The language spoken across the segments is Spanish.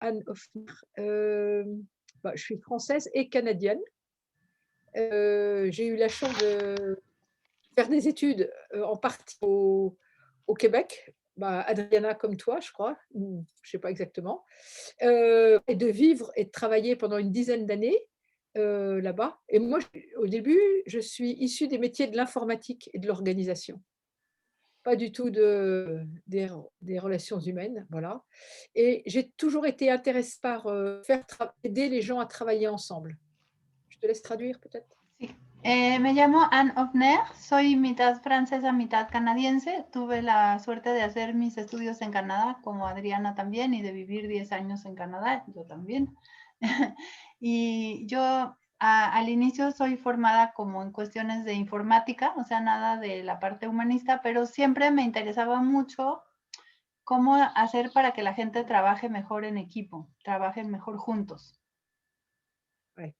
Anne Hoffner. Bah, je suis française et canadienne. J'ai eu la chance de faire des études, en partie au Québec, bah, Adriana comme toi, je crois, ou je sais pas exactement, et de vivre et de travailler pendant une dizaine d'années, là-bas. Et moi, au début, je suis issue des métiers de l'informatique et de l'organisation, pas du tout des relations humaines, voilà. Et j'ai toujours été intéressée par, aider les gens à travailler ensemble. Je te laisse traduire peut-être? Sí. Me llamo Anne Hoffner, soy mitad francesa, mitad canadiense. Tuve la suerte de hacer mis estudios en Canadá, como Adriana también, y de vivir 10 años en Canadá, yo también. Y yo al inicio soy formada como en cuestiones de informática, o sea, nada de la parte humanista, pero siempre me interesaba mucho cómo hacer para que la gente trabaje mejor en equipo, trabajen mejor juntos. Ouais.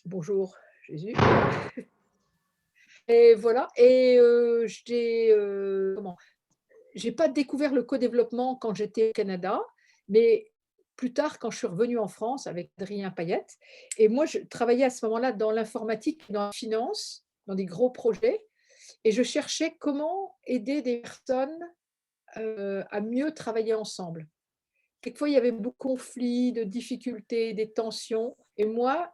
Bonjour Jésus. Et voilà, et j'ai pas découvert le codéveloppement quand j'étais au Canada, mais plus tard quand je suis revenue en France avec Adrien Payette. Et moi je travaillais à ce moment-là dans l'informatique, dans la finance, dans des gros projets, et je cherchais comment aider des personnes, à mieux travailler ensemble. Quelquefois, il y avait beaucoup de conflits, de difficultés, des tensions, et moi,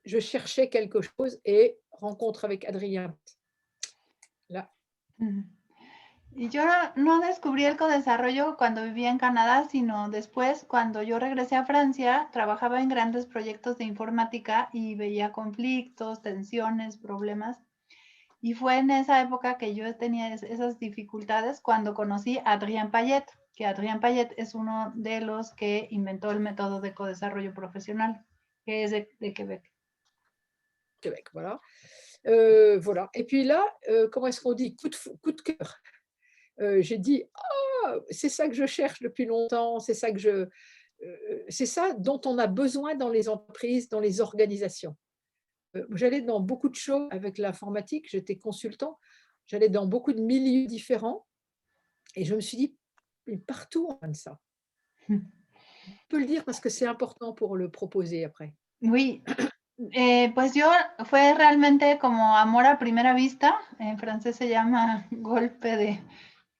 je cherchais quelque chose, et rencontre avec Adrien, là. Y yo no descubrí el codesarrollo cuando vivía en Canadá, sino después, cuando yo regresé a Francia, trabajaba en grandes proyectos de informática y veía conflictos, tensiones, problemas. Y fue en esa época que yo tenía esas dificultades cuando conocí a Adrien Payet, que Adrien Payet es uno de los que inventó el método de codesarrollo profesional, que es de Quebec. Québec, voilà. Voilà. Et puis là, comment est-ce qu'on dit? Coup de cœur. J'ai dit: «Ah! C'est ça que je cherche depuis longtemps, c'est ça dont on a besoin dans les entreprises, dans les organisations». J'allais dans beaucoup de choses avec l'informatique, j'étais consultant, j'allais dans beaucoup de milieux différents, et je me suis dit: «Mais partout on a de ça». On peut le dire parce que c'est important pour le proposer après. Oui, pues yo fue realmente como amor a primera vista, en francés se llama golpe de,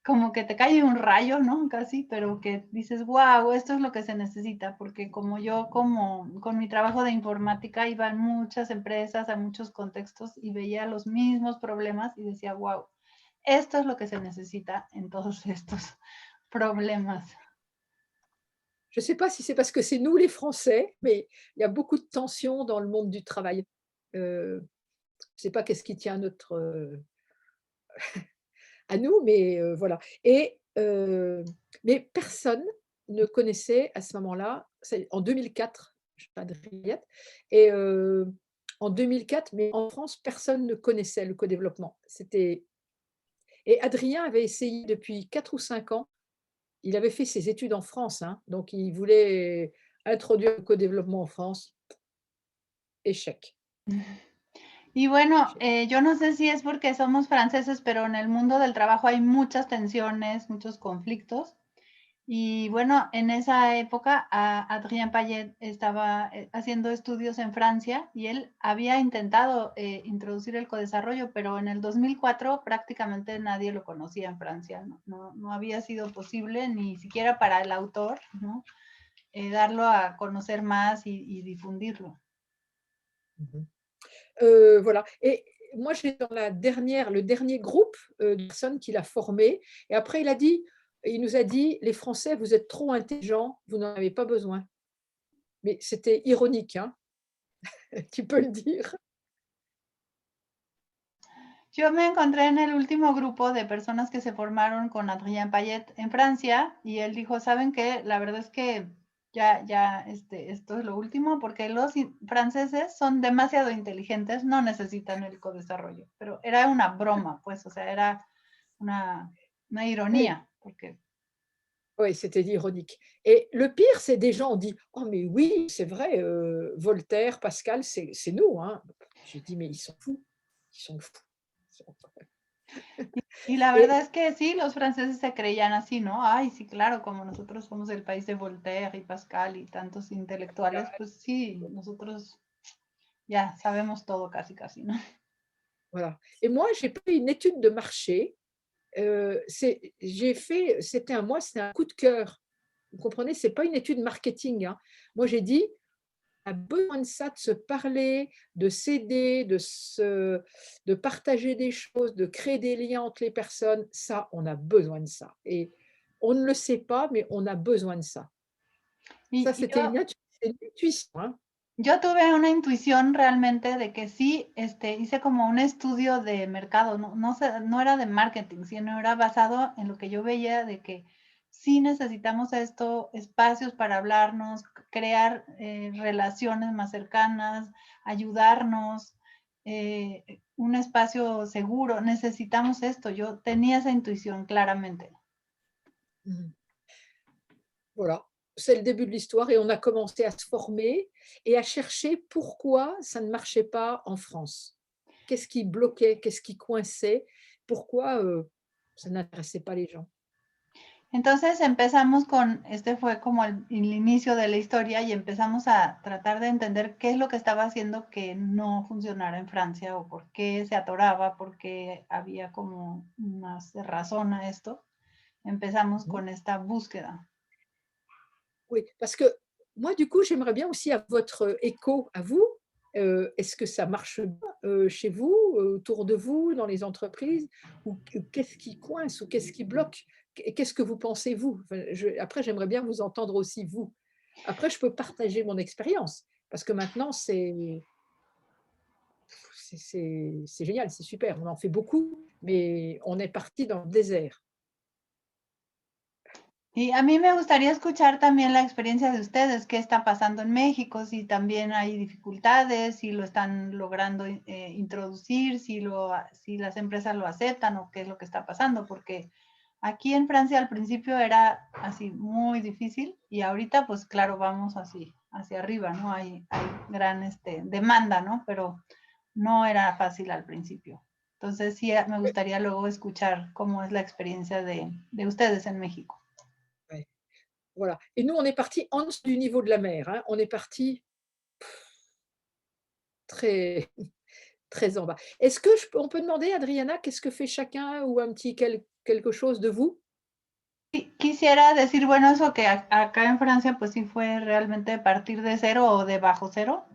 como que te cae un rayo, ¿no? Casi, pero que dices, wow, esto es lo que se necesita, porque como yo, como con mi trabajo de informática, iba a muchas empresas, a muchos contextos y veía los mismos problemas y decía, wow, esto es lo que se necesita en todos estos problemas. Je ne sais pas si c'est parce que c'est nous les Français, mais il y a beaucoup de tensions dans le monde du travail. Je ne sais pas qu'est-ce qui tient à nous, mais voilà. Et mais personne ne connaissait à ce moment-là, c'est en 2004, je suis pas Adriette, et en 2004, mais en France, personne ne connaissait le codéveloppement. Et Adrien avait essayé depuis 4 ou 5 ans. Il avait fait ses études en France, hein, donc il voulait introduire le codéveloppement en France. Échec. Y bueno, Échec. yo no sé si es porque somos franceses, pero en el mundo del trabajo hay muchas tensiones, muchos conflictos. Y bueno, en esa época Adrien Payet estaba haciendo estudios en Francia y él había intentado introducir el codesarrollo, pero en el 2004 prácticamente nadie lo conocía en Francia, no había sido posible ni siquiera para el autor, ¿no? Darlo a conocer más y difundirlo. Mmh. Voilà, et moi j'étais dans le dernier groupe, de personnes qu'il a formé, et après il nous a dit: «Les Français, vous êtes trop intelligents, vous n'en avez pas besoin». Mais c'était ironique, hein, tu peux le dire. Yo me encontré en el último grupo de personas que se formaron con Adrien Payet en Francia y él dijo, ¿saben qué? La verdad es que esto es lo último porque los franceses son demasiado inteligentes, no necesitan el codesarrollo. Pero era una broma, pues, o sea, era una, una Oui, ironía, porque oui, c'était ironique, et le pire, c'est des gens ont dit: «Oh mais oui, c'est vrai, Voltaire, Pascal, c'est nous, hein». J'ai dit: «Mais ils sont fous, ils sont fous». Y la Et verdad es que sí, los franceses se creían así, ¿no? Ay, sí, claro, como nosotros somos el país de Voltaire y Pascal y tantos intelectuales, pues sí, nosotros ya sabemos todo casi, casi, ¿no? voilà. Et moi, j'ai fait une étude de marché. C'était un coup de cœur. Vous comprenez, c'est pas une étude marketing, hein. Moi, j'ai dit: «On a besoin de ça, de se parler, de s'aider, de partager des choses, de créer des liens entre les personnes. Ça, on a besoin de ça» et on ne le sait pas, mais on a besoin de ça. Ça, Y c'était une intuition, hein. yo tuve una intuición realmente de que sí, hice como un estudio de mercado, no era de marketing, sino era basado en lo que yo veía de que sí necesitamos esto, espacios para hablarnos, crear relaciones más cercanas, ayudarnos, un espacio seguro, necesitamos esto. Yo tenía esa intuición claramente. Mmh. Voilà, c'est le début de l'histoire et on a commencé à se former et à chercher pourquoi ça ne marchait pas en France. Qu'est-ce qui bloquait? Qu'est-ce qui coinçait? Pourquoi, ça n'intéressait pas les gens? Entonces empezamos este fue como el inicio de la historia y empezamos a tratar de entender qué es lo que estaba haciendo que no funcionara en Francia o por qué se atoraba, por qué había como una razón a esto. Empezamos Mmh. con esta búsqueda. Oui, parce que moi, du coup, j'aimerais bien aussi avoir votre écho à vous. Est-ce que ça marche bien, chez vous, autour de vous, dans les entreprises? Ou qu'est-ce qui coince ou qu'est-ce qui bloque? Qu'est-ce que vous pensez vous? Enfin, après, j'aimerais bien vous entendre aussi vous. Après, je peux partager mon expérience parce que maintenant, c'est génial, c'est super. On en fait beaucoup, mais on est parti dans le désert. Y a mí me gustaría escuchar también la experiencia de ustedes, qué está pasando en México, si también hay dificultades, si lo están logrando introducir, si las empresas lo aceptan o qué es lo que está pasando, porque aquí en Francia al principio era así muy difícil y ahorita pues claro, vamos así hacia arriba, ¿no? Hay gran demanda, ¿no? Pero no era fácil al principio. Entonces sí, me gustaría luego escuchar cómo es la experiencia de ustedes en México. Ouais, voilà. Et nous, on est parti en dessous du niveau de la mer, hein. On est parti très très en bas. Est-ce que on peut demander, Adriana, qu'est-ce que fait chacun ou un petit quelque chose de vous? Quisiera decir, bueno, eso que acá en Francia pues sí fue realmente partir de cero o de bajo cero,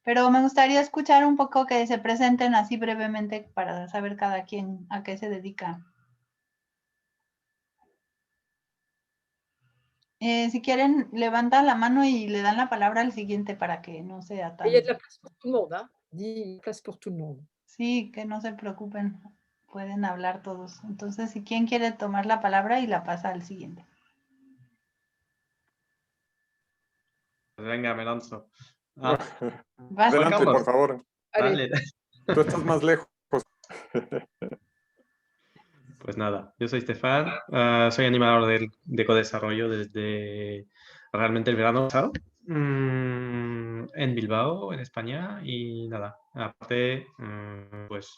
pero me gustaría escuchar un poco que se presenten así brevemente para saber cada quien a qué se dedica. Si quieren, levantan la mano y le dan la palabra al siguiente para que no sea Il y a de tan... la place pour tout le monde, hein. Dis place pour tout le monde. Sí, que no se preocupen, pueden hablar todos. Entonces, si quien quiere tomar la palabra y la pasa al siguiente. Venga, me lanzo. ¿Vas? Juan Adelante, Carlos. por favor. Allez. Vale. Tú estás más lejos. Pues nada, yo soy Stefan, soy animador de ecodesarrollo desde realmente el verano pasado en Bilbao, en España, y nada, aparte pues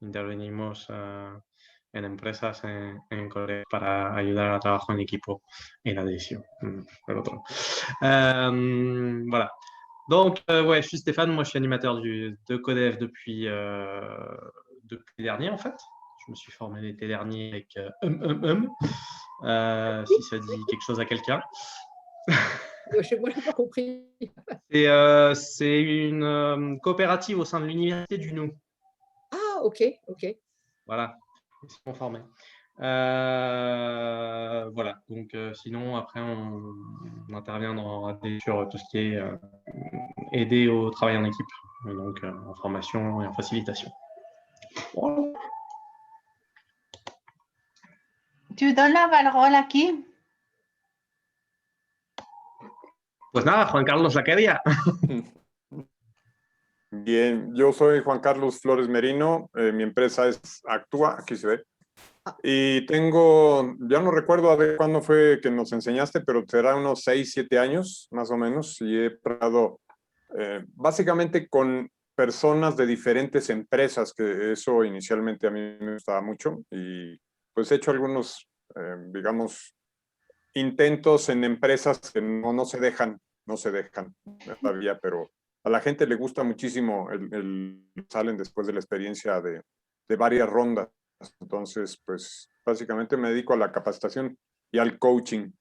intervenimos en empresas en Corea para ayudar al trabajo en equipo et l'adhésion, le l'autre. Voilà. Donc, ouais, je suis Stéphane, moi je suis animateur de Codev depuis dernier en fait. Je me suis formé l'été dernier avec si ça dit quelque chose à quelqu'un. Moi, je n'ai pas compris. C'est une coopérative au sein de l'université du Nou. Ah, OK, OK. Voilà, ils sont formés. Voilà, donc sinon après on intervient sur tout ce qui est aider au travail en équipe, donc en formation et en facilitation. Voilà. Tu donnes la parole aquí. Pues nada, Juan Carlos la quería. Bien, yo soy Juan Carlos Flores Merino, mi empresa es Actúa, aquí se ve. Y tengo, ya no recuerdo de cuándo fue que nos enseñaste, pero será unos 6, 7 años más o menos. Y he trabajado básicamente con personas de diferentes empresas, que eso inicialmente a mí me gustaba mucho, y pues he hecho algunos, digamos, intentos en empresas que no se dejan todavía, pero a la gente le gusta muchísimo salen después de la experiencia de varias rondas. Entonces, pues básicamente me dedico a la capacitación y al coaching.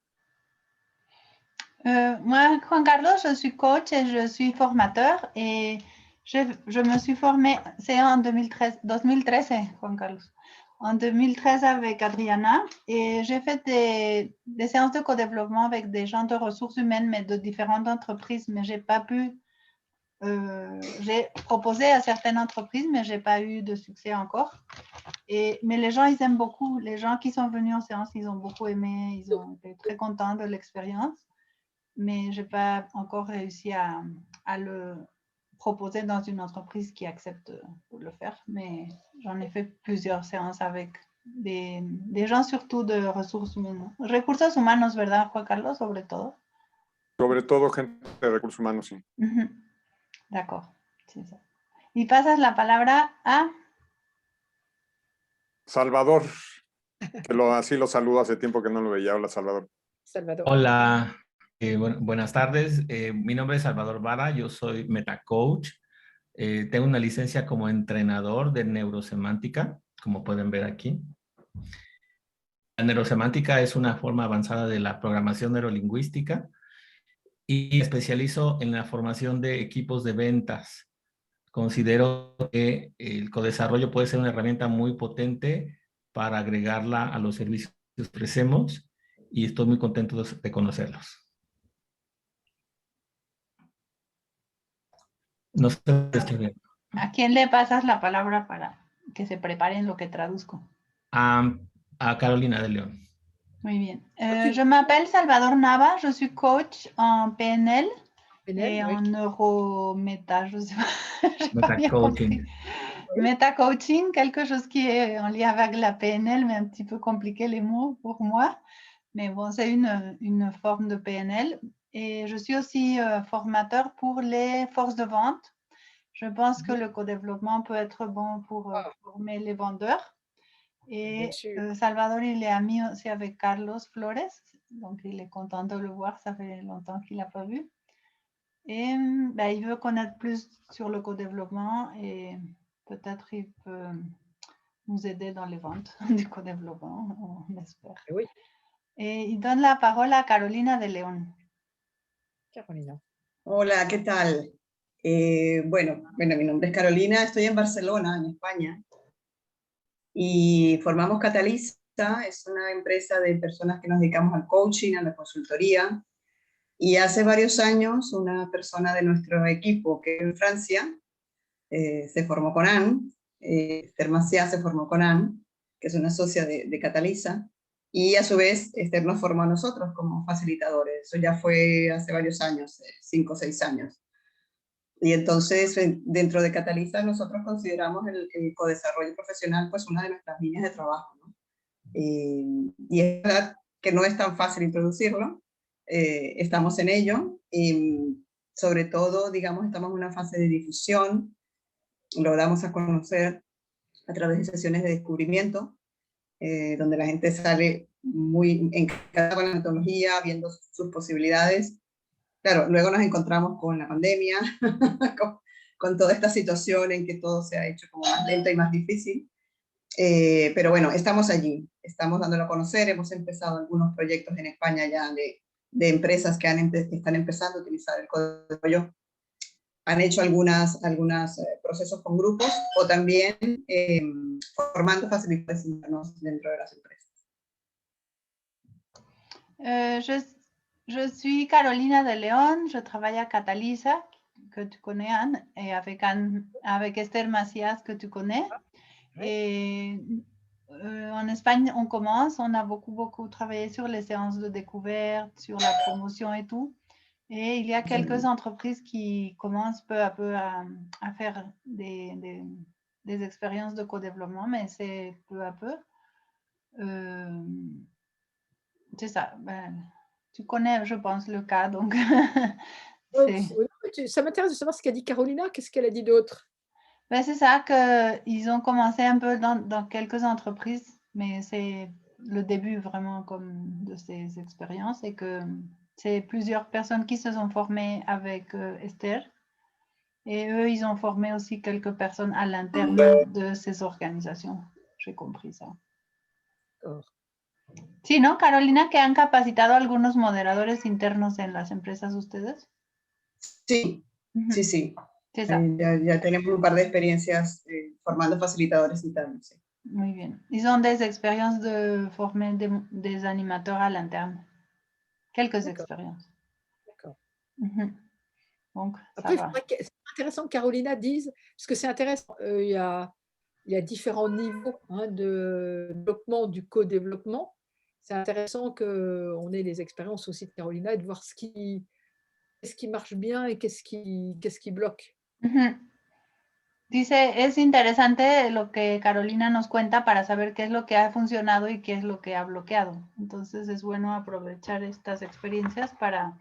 Moi, Juan Carlos, je suis coach et je suis formateur et je me suis formée, c'est en 2013, Juan Carlos, en 2013 avec Adriana et j'ai fait des séances de co-développement avec des gens de ressources humaines, mais de différentes entreprises, mais j'ai pas pu, j'ai proposé à certaines entreprises, mais j'ai pas eu de succès encore. Mais les gens, ils aiment beaucoup. Les gens qui sont venus en séance, ils ont beaucoup aimé, ils ont été très contents de l'expérience. Mais je n'ai pas encore réussi à le proposer dans une entreprise qui accepte de le faire. Mais j'en ai fait plusieurs séances avec des gens surtout de ressources humaines. Recursos humanos, ¿verdad, Juan Carlos? Sobre todo. Sobre todo gente de recursos humanos, sí. D'accord, c'est ça. Y pasas la palabra a... Salvador, que así lo saludo, hace tiempo que no lo veía. Hola, Salvador. Salvador. Hola, buenas tardes. Mi nombre es Salvador Vara, yo soy MetaCoach. Tengo una licencia como entrenador de neurosemántica, como pueden ver aquí. La neurosemántica es una forma avanzada de la programación neurolingüística y me especializo en la formación de equipos de ventas. Considero que el codesarrollo puede ser una herramienta muy potente para agregarla a los servicios que ofrecemos y estoy muy contento de conocerlos. No sé si estoy bien. ¿A quién le pasas la palabra para que se preparen lo que traduzco? A Carolina de León. Muy bien. Je m'appelle Salvador Nava, je suis coach en PNL et en neurometa, je sais pas. Metacoaching. Metacoaching, quelque chose qui est en lien avec la PNL, mais un petit peu compliqué les mots pour moi. Mais bon, c'est une forme de PNL. Et je suis aussi formateur pour les forces de vente. Je pense que le co-développement peut être bon pour former les vendeurs. Et Salvador, il est ami aussi avec Carlos Flores, donc il est content de le voir, ça fait longtemps qu'il n'a pas vu. Et il veut connaître plus sur le co-développement et peut-être il peut nous aider dans les ventes du co-développement, on espère. Oui. Et il donne la parole à Carolina de León. Carolina. Hola, ¿qué tal? Bueno, mi nombre es Carolina, estoy en Barcelona, en España, y formamos Catalisa, es una empresa de personas que nos dedicamos al coaching, a la consultoría, y hace varios años una persona de nuestro equipo que en Francia se formó con Anne, Esther Maciá se formó con Anne, que es una socia de Catalisa, y a su vez Esther nos formó a nosotros como facilitadores. Eso ya fue hace varios años, 5 o 6 años. Y entonces dentro de Catalisa nosotros consideramos el codesarrollo profesional pues una de nuestras líneas de trabajo, ¿no? Y es verdad que no es tan fácil introducirlo, estamos en ello, y sobre todo, digamos, estamos en una fase de difusión, lo damos a conocer a través de sesiones de descubrimiento, donde la gente sale muy encantada con la metodología, viendo sus posibilidades. Claro, luego nos encontramos con la pandemia, con toda esta situación en que todo se ha hecho como más lento y más difícil. Pero bueno, estamos allí, estamos dándolo a conocer, hemos empezado algunos proyectos en España ya de empresas que están empezando a utilizar el código. Han hecho algunos procesos con grupos o también formando facilitadores internos dentro de las empresas. Je suis Carolina de León, je travaille à Catalisa, que tu connais Anne, et avec Esther Macias, que tu connais. Et en Espagne, on commence, on a beaucoup travaillé sur les séances de découverte, sur la promotion et tout. Et il y a quelques entreprises qui commencent peu à peu à faire des expériences de co-développement, mais c'est peu à peu. C'est ça. Tu connais, je pense, le cas, donc. Oui, ça m'intéresse de savoir ce qu'a dit Carolina. Qu'est-ce qu'elle a dit d'autre? Ben, c'est ça qu'ils ont commencé un peu dans quelques entreprises, mais c'est le début vraiment comme de ces expériences et que c'est plusieurs personnes qui se sont formées avec Esther et eux, ils ont formé aussi quelques personnes à l'interne de ces organizaciones. J'ai compris ça. Sí, ¿no, Carolina, que han capacitado a algunos moderadores internos en las empresas ustedes? Sí, sí, sí. C'est ça. Ya tenemos un par de experiencias formando facilitadores internos. Sí. Muy bien. Ils ont des expériences de former des animateurs à l'interne. Quelques expériences. D'accord. Donc, après, ça va. c'est intéressant que Carolina dise, parce que c'est intéressant, il y a différents niveaux de développement, du co-développement. C'est intéressant qu'on ait les expériences aussi de Carolina et de voir qu'est-ce qui marche bien et qu'est-ce qui bloque. Dice, es interesante lo que Carolina nos cuenta para saber qué es lo que ha funcionado y qué es lo que ha bloqueado. Entonces es bueno aprovechar estas experiencias para,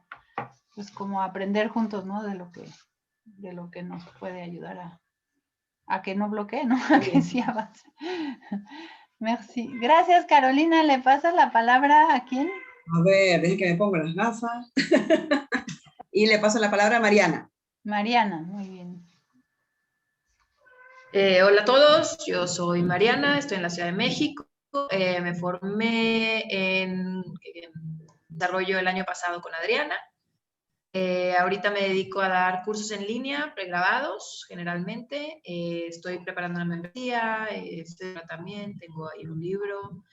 pues, como aprender juntos, ¿no? De lo que nos puede ayudar a que no bloquee, ¿no? A que sí avance. Merci. Gracias, Carolina. ¿Le pasas la palabra a quién? A ver, deje que me pongo las gafas. Y le paso la palabra a Mariana. Mariana, muy bien. Hola a todos, yo soy Mariana, estoy en la Ciudad de México. Me formé en desarrollo el año pasado con Adriana. Ahorita me dedico a dar cursos en línea, pregrabados generalmente. Estoy preparando una membresía, también tengo ahí un libro.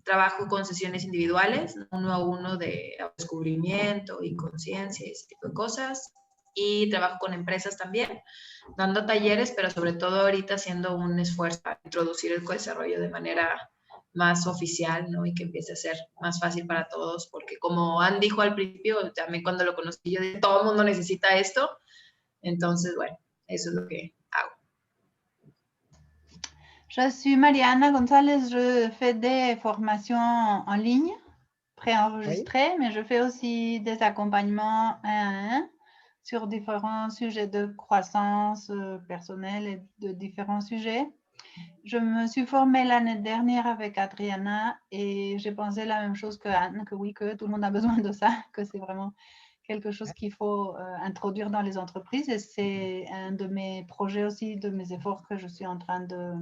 Trabajo con sesiones individuales, 1 a 1 de descubrimiento y conciencia y ese tipo de cosas. Y trabajo con empresas también, dando talleres, pero sobre todo ahorita haciendo un esfuerzo para introducir el co-desarrollo de manera más oficial, ¿no? Y que empiece a ser más fácil para todos, porque como Anne dijo al principio, también cuando lo conocí yo dije, todo el mundo necesita esto. Entonces, bueno, eso es lo que hago. Je suis Mariana González, je fais des formations en ligne, préenregistrées, mais je fais aussi des accompagnements 1 à 1 sur différents sujets de croissance personnelle et de différents sujets. Je me suis formée l'année dernière avec Adriana et j'ai pensé la même chose que Anne, que oui, que tout le monde a besoin de ça, que c'est vraiment quelque chose qu'il faut introduire dans les entreprises et c'est un de mes projets aussi, de mes efforts que je suis en train de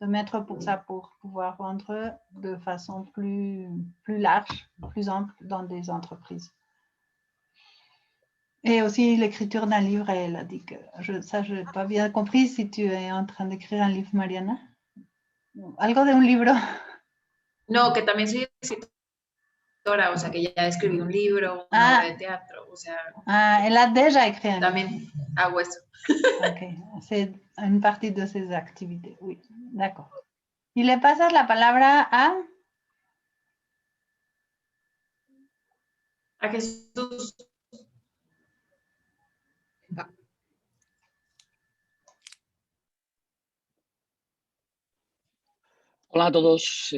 mettre pour ça, pour pouvoir vendre de façon plus large, plus ample dans des entreprises. Et aussi l'écriture d'un livre, elle a dit que ça, je n'ai pas bien compris si tu es en train d'écrire un livre, Mariana. Algo de un libro. No, que también soy escritora, o sea, que ya escribí un libro, una obra de teatro, o sea... elle a déjà écrit un livre. También hago eso. Ok, c'est une partie de ses activités, oui, d'accord. Y le pasas la palabra a Jesús. Hola a todos.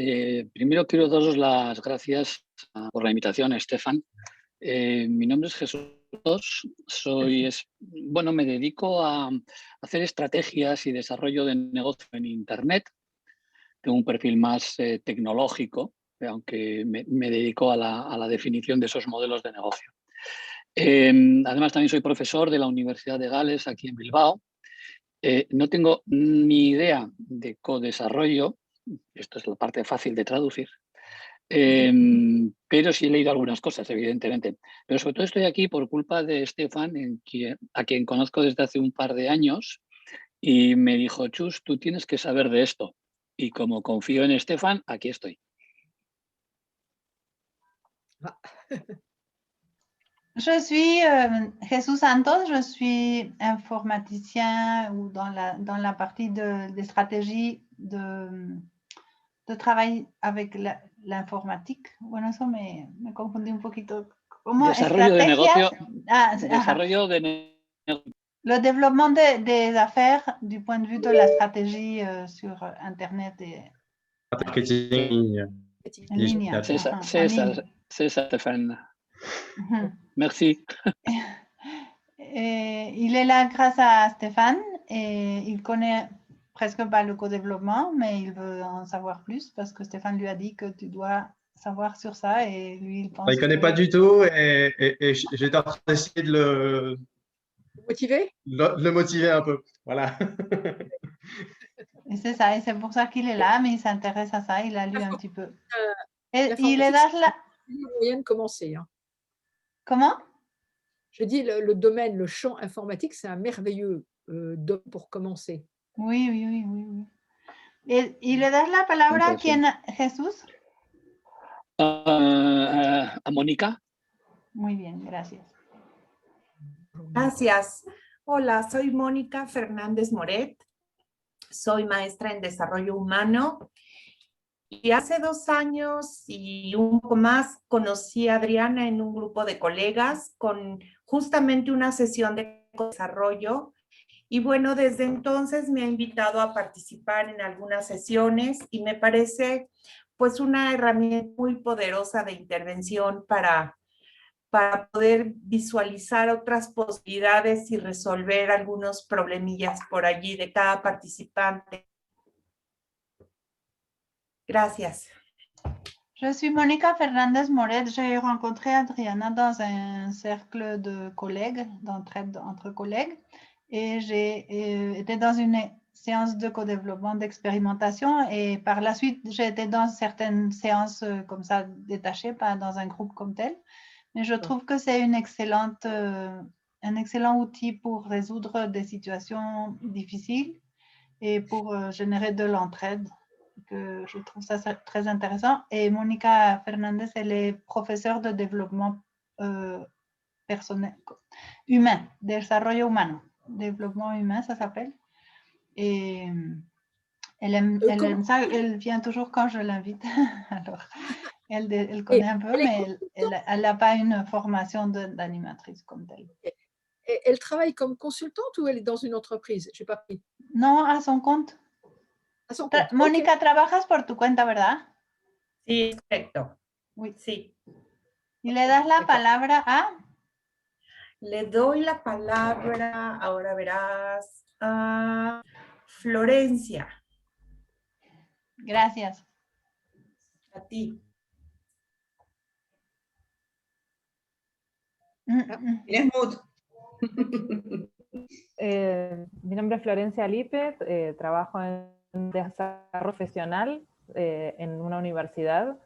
Primero quiero daros las gracias por la invitación, Estefan. Mi nombre es Jesús. Me dedico a hacer estrategias y desarrollo de negocio en Internet. Tengo un perfil más tecnológico, aunque me dedico a la definición de esos modelos de negocio. Además, también soy profesor de la Universidad de Gales, aquí en Bilbao. No tengo ni idea de codesarrollo. Esto es la parte fácil de traducir. Pero sí he leído algunas cosas, evidentemente. Pero sobre todo estoy aquí por culpa de Estefan, a quien conozco desde hace un par de años, y me dijo, Chus, tú tienes que saber de esto. Y como confío en Estefan, aquí estoy. Je suis Jesús Santos, je suis informaticien ou dans la partie des stratégies de travail avec l'informatique. Bueno, eso me confundí un poquito. ¿Cómo? Desarrollo de negocio. Desarrollo de negocio. Le développement des affaires du point de vue de la stratégie sur Internet et Marketing en ligne. C'est ça, Stéphane. Merci. Il est là grâce à Stéphane. Il connaît presque pas le co-développement, mais il veut en savoir plus parce que Stéphane lui a dit que tu dois savoir sur ça et lui, il pense Il ne connaît que... pas du tout et j'étais en train d'essayer de Motivé? le motiver un peu. Voilà. Et c'est ça, et c'est pour ça qu'il est là, mais il s'intéresse à ça, il a lu un petit peu. Et il est L'informatique, dans la... c'est un moyen de commencer. Hein. Comment? Je dis, le domaine, le champ informatique, c'est un merveilleux domaine pour commencer. Oui, oui, oui, oui, oui. ¿Y le das la palabra a quién, Jesús? A Mónica. Muy bien, gracias. Gracias. Hola, soy Mónica Fernández Moret. Soy maestra en desarrollo humano. Y hace 2 años y un poco más conocí a Adriana en un grupo de colegas con justamente una sesión de desarrollo. Y bueno, desde entonces me ha invitado a participar en algunas sesiones y me parece pues una herramienta muy poderosa de intervención para poder visualizar otras posibilidades y resolver algunos problemillas por allí de cada participante. Gracias. Je suis Monica Fernández Moret. J'ai rencontré Adriana dans un cercle de collègues, d'entraide entre collègues, et j'ai été dans une séance de co-développement d'expérimentation et par la suite, j'ai été dans certaines séances comme ça détachées, pas dans un groupe comme tel. Mais je trouve que c'est un excellent outil pour résoudre des situations difficiles et pour générer de l'entraide, que je trouve ça très intéressant. Et Mónica Fernández, elle est professeure de développement personnel, humain, desarrollo humano, développement humain, ça s'appelle. Et elle aime ça, elle vient toujours quand je l'invite. Alors, elle connaît un peu, mais elle n'a pas une formation d'animatrice comme telle. Et elle travaille comme consultante ou elle est dans une entreprise? Je n'ai pas pris. Non, a son compte. A son compte. Mónica, okay. Trabajas por tu cuenta, ¿verdad? Sí, correcto. Oui. Sí. ¿Y le das la palabra a? Le doy la palabra, ahora verás, a Florencia. Gracias. A ti. Tienes mood. Mi nombre es Florencia Lípez, trabajo en desarrollo profesional en una universidad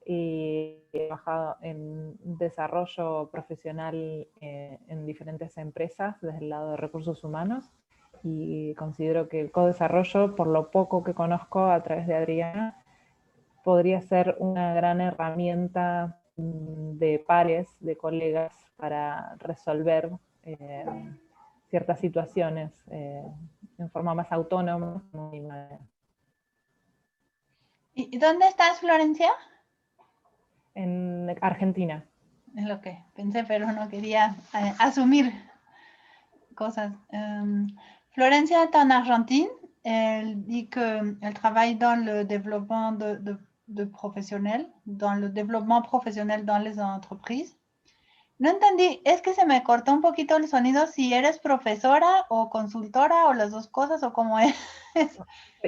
y he trabajado en desarrollo profesional en diferentes empresas desde el lado de recursos humanos y considero que el codesarrollo, por lo poco que conozco a través de Adriana, podría ser una gran herramienta de pares, de colegas, para resolver ciertas situaciones en forma más autónoma. ¿Y dónde estás, Florencia? En Argentina. Es lo que pensé, pero no quería asumir cosas. Florencia est en Argentine. Elle dit qu'elle travaille dans le développement de professionnels, dans le développement professionnel dans les entreprises. No entendí, es que se me cortó un poquito el sonido, si eres profesora o consultora o las dos cosas o cómo es.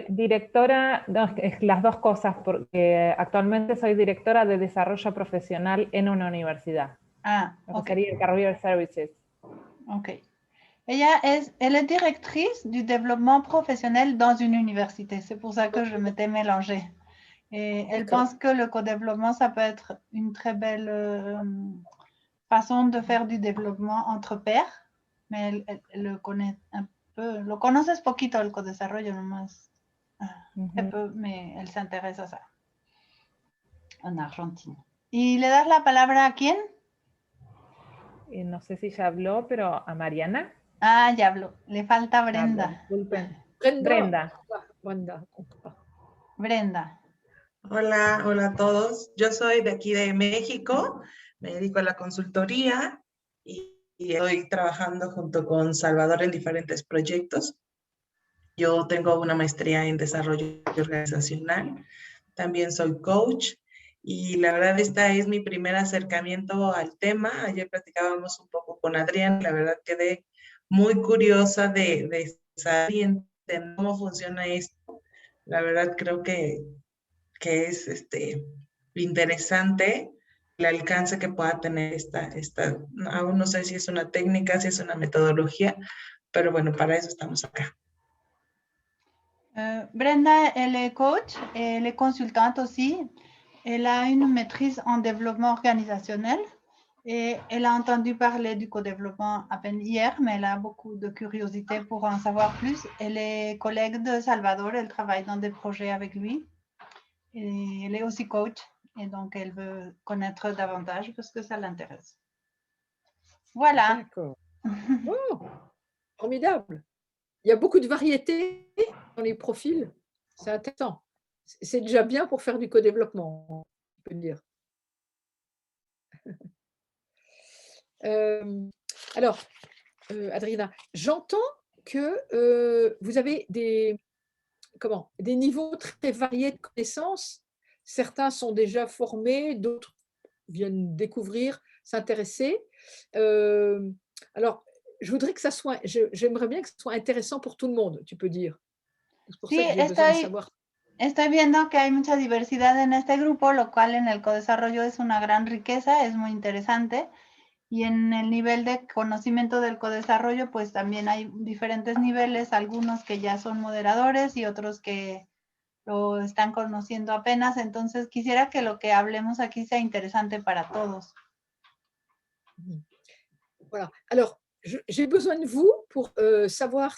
Directora, no, es las dos cosas, porque actualmente soy directora de desarrollo profesional en una universidad. Ah, ok. Sería Career Services. Ok. Elle est directrice du développement professionnel dans une université. C'est pour ça que je m'étais mélangée. Et elle pense que le co-développement, ça peut être une très belle façon de faire du développement entre pairs, mais elle le connaît un peu. Lo conoces poquito el co-desarrollo nomás. Un peu, mais elle s'intéresse à ça. En Argentine. ¿Y le das la palabra a quién? No sé si ya habló, pero a Mariana. Ah, ya habló. Le falta Brenda. Disculpen. Brenda. Brenda. Hola, hola a todos. Yo soy de aquí de México, me dedico a la consultoría y estoy trabajando junto con Salvador en diferentes proyectos. Yo tengo una maestría en desarrollo organizacional, también soy coach y la verdad esta es mi primer acercamiento al tema. Ayer platicábamos un poco con Adrián, la verdad quedé muy curiosa de saber y entender cómo funciona esto. La verdad creo que es interesante el alcance que pueda tener aún no sé si es una técnica, si es una metodología, pero bueno, para eso estamos acá. Brenda, elle est coach, elle est consultante aussi. Elle a une maîtrise en développement organisationnel et elle a entendu parler du co-développement à peine hier, mais elle a beaucoup de curiosité pour en savoir plus. Elle est collègue de Salvador, elle travaille dans des projets avec lui. Et elle est aussi coach et donc elle veut connaître davantage parce que ça l'intéresse. Voilà. D'accord. Oh, formidable. Il y a beaucoup de variétés dans les profils. C'est intéressant. C'est déjà bien pour faire du co-développement, on peut dire. Alors, Adriana, j'entends que vous avez des niveaux très variés de connaissances. Certains sont déjà formés, d'autres viennent découvrir, s'intéresser. Alors, j'aimerais bien que ce soit intéressant pour tout le monde, tu peux dire. C'est pour ça que j'ai besoin de savoir. Estoy viendo que hay mucha diversidad en este grupo, lo cual en el codesarrollo es una gran riqueza, es muy interesante. Y en el nivel de conocimiento del codesarrollo, pues también hay diferentes niveles, algunos que ya son moderadores y otros que lo están conociendo apenas. Entonces, quisiera que lo que hablemos aquí sea interesante para todos. Voilà. Alors, j'ai besoin de vous pour savoir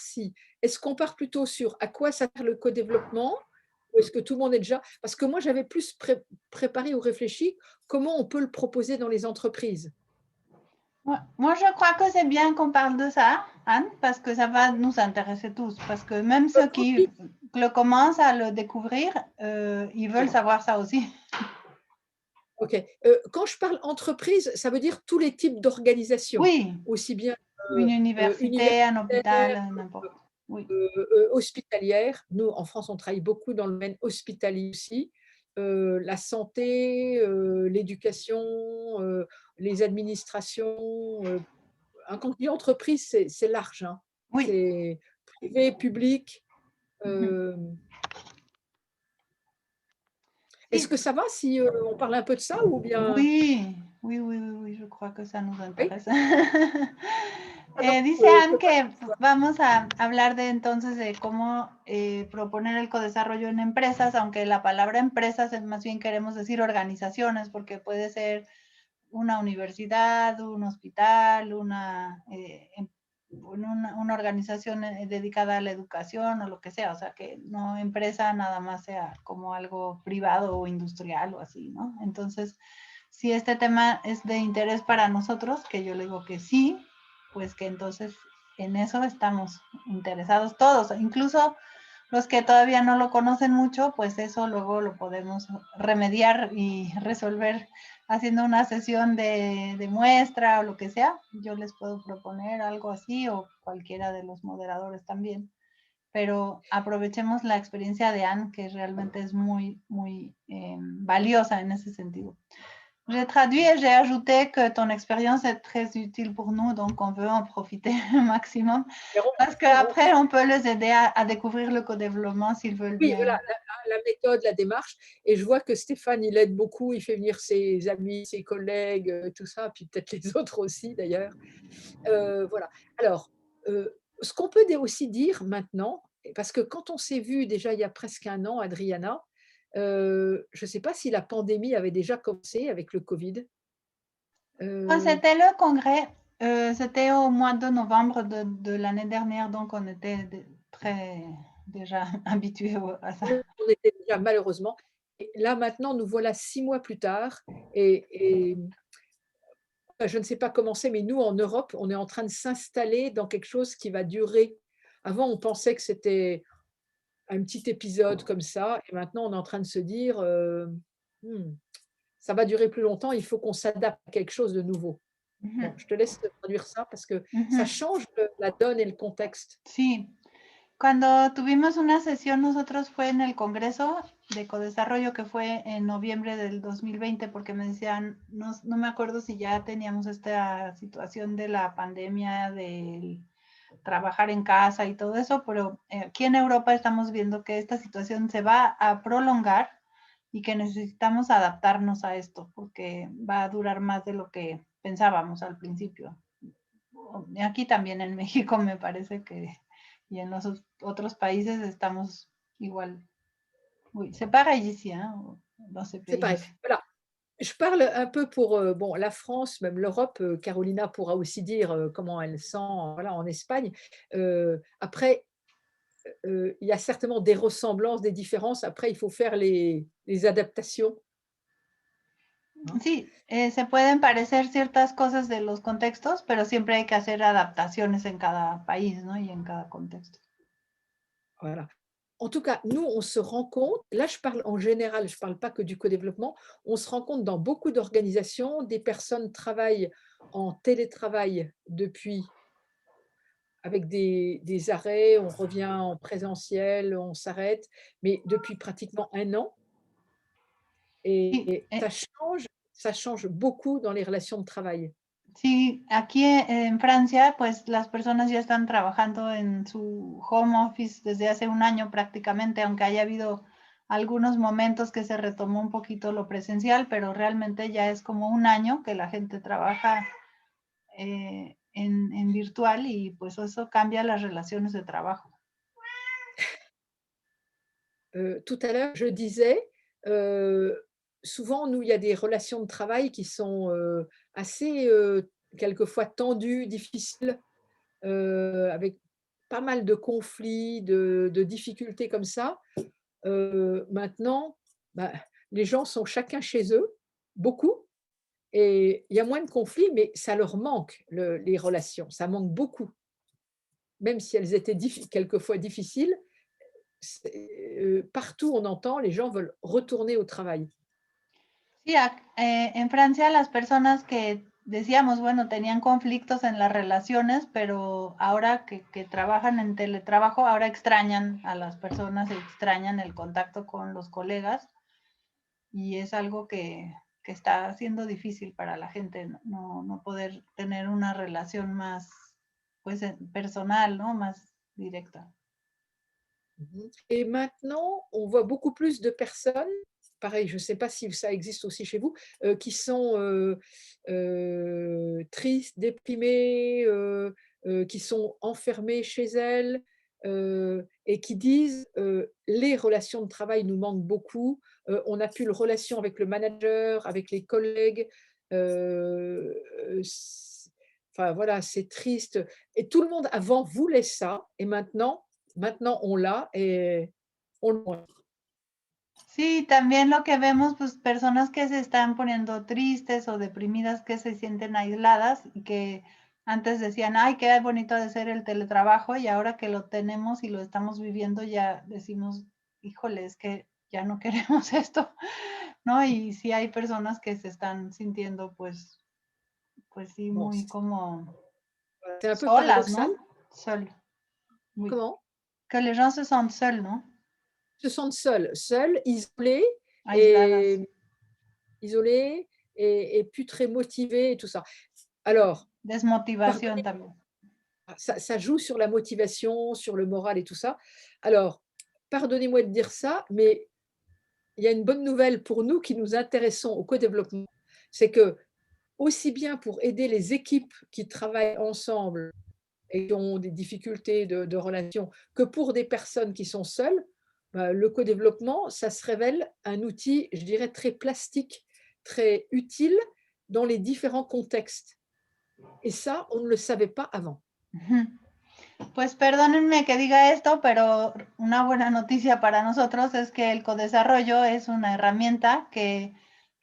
est-ce qu'on part plutôt sur à quoi sert le co-développement ou est-ce que tout le monde est déjà… Parce que moi, j'avais plus préparé ou réfléchi comment on peut le proposer dans les entreprises. Moi, je crois que c'est bien qu'on parle de ça, Anne, parce que ça va nous intéresser tous. Parce que même ceux qui le commencent à le découvrir, ils veulent savoir ça aussi. Ok. Quand je parle entreprise, ça veut dire tous les types d'organisations. Oui. Aussi bien une université, un hôpital, n'importe. Oui. Hospitalière. Nous, en France, on travaille beaucoup dans le domaine hospitalier aussi. La santé, l'éducation, les administrations. Quand je dis entreprise, c'est large. Hein. Oui. C'est privé, public. Est-ce que ça va si on parle un peu de ça ou bien… Oui, je crois que ça nous intéresse. Dice Anne que vamos a hablar entonces de cómo proponer el codesarrollo en empresas, aunque la palabra empresas es más bien queremos decir organizaciones, porque puede ser una universidad, un hospital, una organización dedicada a la educación o lo que sea, o sea, que no empresa nada más sea como algo privado o industrial o así, ¿no? Entonces, si este tema es de interés para nosotros, que yo le digo que sí, pues que entonces en eso estamos interesados todos, incluso los que todavía no lo conocen mucho, pues eso luego lo podemos remediar y resolver haciendo una sesión de muestra o lo que sea. Yo les puedo proponer algo así o cualquiera de los moderadores también. Pero aprovechemos la experiencia de Anne, que realmente es muy, muy valiosa en ese sentido. J'ai traduit et j'ai ajouté que ton expérience est très utile pour nous, donc on veut en profiter au maximum. Parce qu'après, on peut les aider à découvrir le co-développement s'ils veulent bien. Oui, voilà, la méthode, la démarche. Et je vois que Stéphane, il aide beaucoup, il fait venir ses amis, ses collègues, tout ça, puis peut-être les autres aussi d'ailleurs. Voilà. Alors, ce qu'on peut aussi dire maintenant, parce que quand on s'est vu déjà il y a presque un an, Adriana, je ne sais pas si la pandémie avait déjà commencé avec le Covid. C'était le congrès, c'était au mois de novembre de l'année dernière, donc on était très déjà habitués à ça. On était déjà malheureusement. Et là maintenant, nous voilà 6 mois plus tard et je ne sais pas comment c'est, mais nous en Europe, on est en train de s'installer dans quelque chose qui va durer. Avant, on pensait que c'était un petit épisode comme ça, et maintenant on est en train de se dire ça va durer plus longtemps, il faut qu'on s'adapte à quelque chose de nouveau. Bon, je te laisse traduire ça parce que ça change la donne et le contexte. Sí, cuando tuvimos una sesión nosotros fue en el Congreso de Codesarrollo que fue en noviembre del 2020 porque me decían, no me acuerdo si ya teníamos esta situación de la pandemia del trabajar en casa y todo eso, pero aquí en Europa estamos viendo que esta situación se va a prolongar y que necesitamos adaptarnos a esto porque va a durar más de lo que pensábamos al principio. Aquí también en México me parece que, y en los otros países estamos igual. Oui, c'est pareil ici, hein, dans ces C'est pareil. pays. Voilà. Je parle un peu pour bon, la France, même l'Europe. Carolina pourra aussi dire comment elle sent voilà, en Espagne. Après, il y a certainement des ressemblances, des différences. Après, il faut faire les adaptations. ¿No? Sí, se pueden parecer ciertas cosas de los contextos, pero siempre hay que hacer adaptaciones en cada país, ¿no? Y en cada contexto. Voilà. En tout cas, nous, on se rend compte, là je parle en général, je ne parle pas que du co-développement, on se rend compte dans beaucoup d'organisations, des personnes travaillent en télétravail depuis, avec des arrêts, on revient en présentiel, on s'arrête, mais depuis pratiquement 1 an. Et ça change beaucoup dans les relations de travail. Sí, aquí en Francia, pues las personas ya están trabajando en su home office desde hace 1 año prácticamente, aunque haya habido algunos momentos que se retomó un poquito lo presencial, pero realmente ya es como 1 año que la gente trabaja en virtual y pues eso cambia las relaciones de trabajo. Tout à l'heure, je disais, souvent, nous, il y a des relations de travail qui sont assez, quelquefois tendues, difficiles, avec pas mal de conflits, de difficultés comme ça. Maintenant, bah, les gens sont chacun chez eux, beaucoup, et il y a moins de conflits, mais ça leur manque, les relations, ça manque beaucoup. Même si elles étaient quelquefois difficiles, partout on entend, les gens veulent retourner au travail. Sí, en Francia las personas que decíamos, bueno, tenían conflictos en las relaciones, pero ahora que trabajan en teletrabajo, ahora extrañan a las personas, extrañan el contacto con los colegas y es algo que está siendo difícil para la gente, no poder tener una relación más pues, personal, ¿no? Más directa. Et maintenant, on voit beaucoup plus de personnes, pareil, je ne sais pas si ça existe aussi chez vous, qui sont tristes, déprimées, qui sont enfermées chez elles et qui disent les relations de travail nous manquent beaucoup, on n'a plus de relation avec le manager, avec les collègues. Enfin voilà, c'est triste. Et tout le monde avant voulait ça, et maintenant on l'a et on le voit. Sí, también lo que vemos, pues personas que se están poniendo tristes o deprimidas, que se sienten aisladas y que antes decían, ay, qué bonito de ser el teletrabajo y ahora que lo tenemos y lo estamos viviendo ya decimos, híjole, es que ya no queremos esto, ¿no? Y sí hay personas que se están sintiendo pues sí, muy como C'est un peu solas, paradoxal. ¿no? Seules. Oui. Comment? Que les gens se sentent seuls, ¿no? Se sentent seuls, isolés, Aisladas. et plus très motivés et tout ça. Alors, Desmotivación también. ça joue sur la motivation, sur le moral et tout ça. Alors, pardonnez-moi de dire ça, mais il y a une bonne nouvelle pour nous qui nous intéressons au co-développement, c'est que aussi bien pour aider les équipes qui travaillent ensemble et qui ont des difficultés de relations, que pour des personnes qui sont seules, le co-développement, ça se révèle un outil, je dirais, très plastique, très utile dans les différents contextes. Et ça, on ne le savait pas avant. Pues perdónenme que diga esto, pero una buena noticia para nosotros es que el codesarrollo es una herramienta que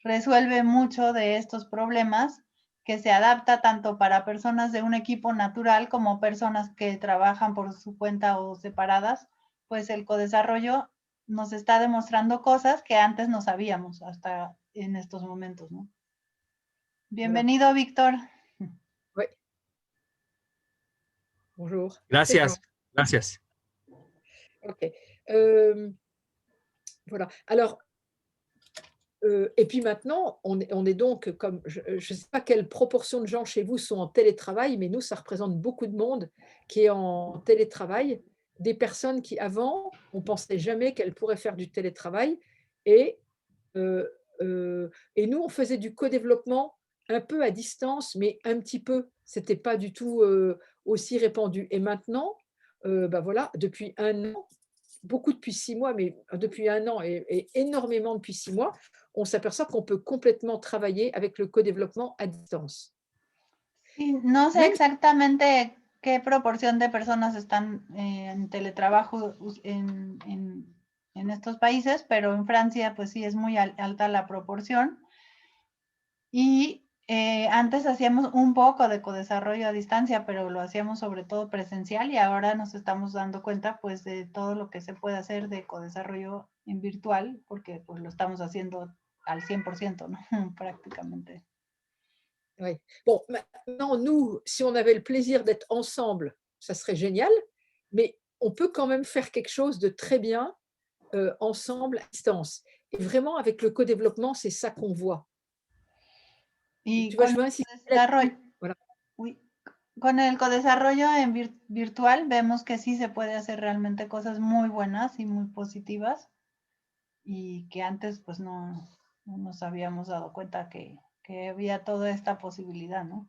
resuelve mucho de estos problemas, que se adapta tanto para personas de un equipo natural como personas que trabajan por su cuenta o separadas, pues el codesarrollo nos está demostrando cosas que antes no sabíamos hasta en estos momentos, ¿no? Bienvenido, voilà. Víctor. Oui. Bonjour. Gracias, gracias. Ok. Voilà. Alors, Et puis maintenant, on est donc comme, je ne sais pas quelle proportion de gens chez vous sont en télétravail, mais nous, ça représente beaucoup de monde qui est en télétravail, des personnes qui avant, on ne pensait jamais qu'elles pourraient faire du télétravail. Et, et nous, on faisait du co-développement un peu à distance, mais un petit peu. Ce n'était pas du tout aussi répandu. Et maintenant, ben voilà, depuis un an, beaucoup depuis 6 mois, mais depuis un an et énormément depuis 6 mois, on s'aperçoit qu'on peut complètement travailler avec le co-développement à distance. Sí, no sé exactamente qué proporción de personas están en teletrabajo en estos países, pero en Francia pues sí es muy alta la proporción. Y antes hacíamos un poco de codesarrollo a distancia, pero lo hacíamos sobre todo presencial y ahora nos estamos dando cuenta pues de todo lo que se puede hacer de codesarrollo en virtual, porque pues lo estamos haciendo al 100%, ¿no? Prácticamente. Oui. Bon, maintenant, nous, si on avait le plaisir d'être ensemble, ça serait génial, mais on peut quand même faire quelque chose de très bien ensemble à distance. Et vraiment, avec le co-développement, c'est ça qu'on voit. Y tu vois, con je veux insister desarrollo, voilà. oui, con el codesarrollo en virtual vemos que sí se puede hacer realmente cosas muy buenas y muy positivas y que antes pues no nos habíamos dado cuenta que había toda esta posibilidad, ¿no?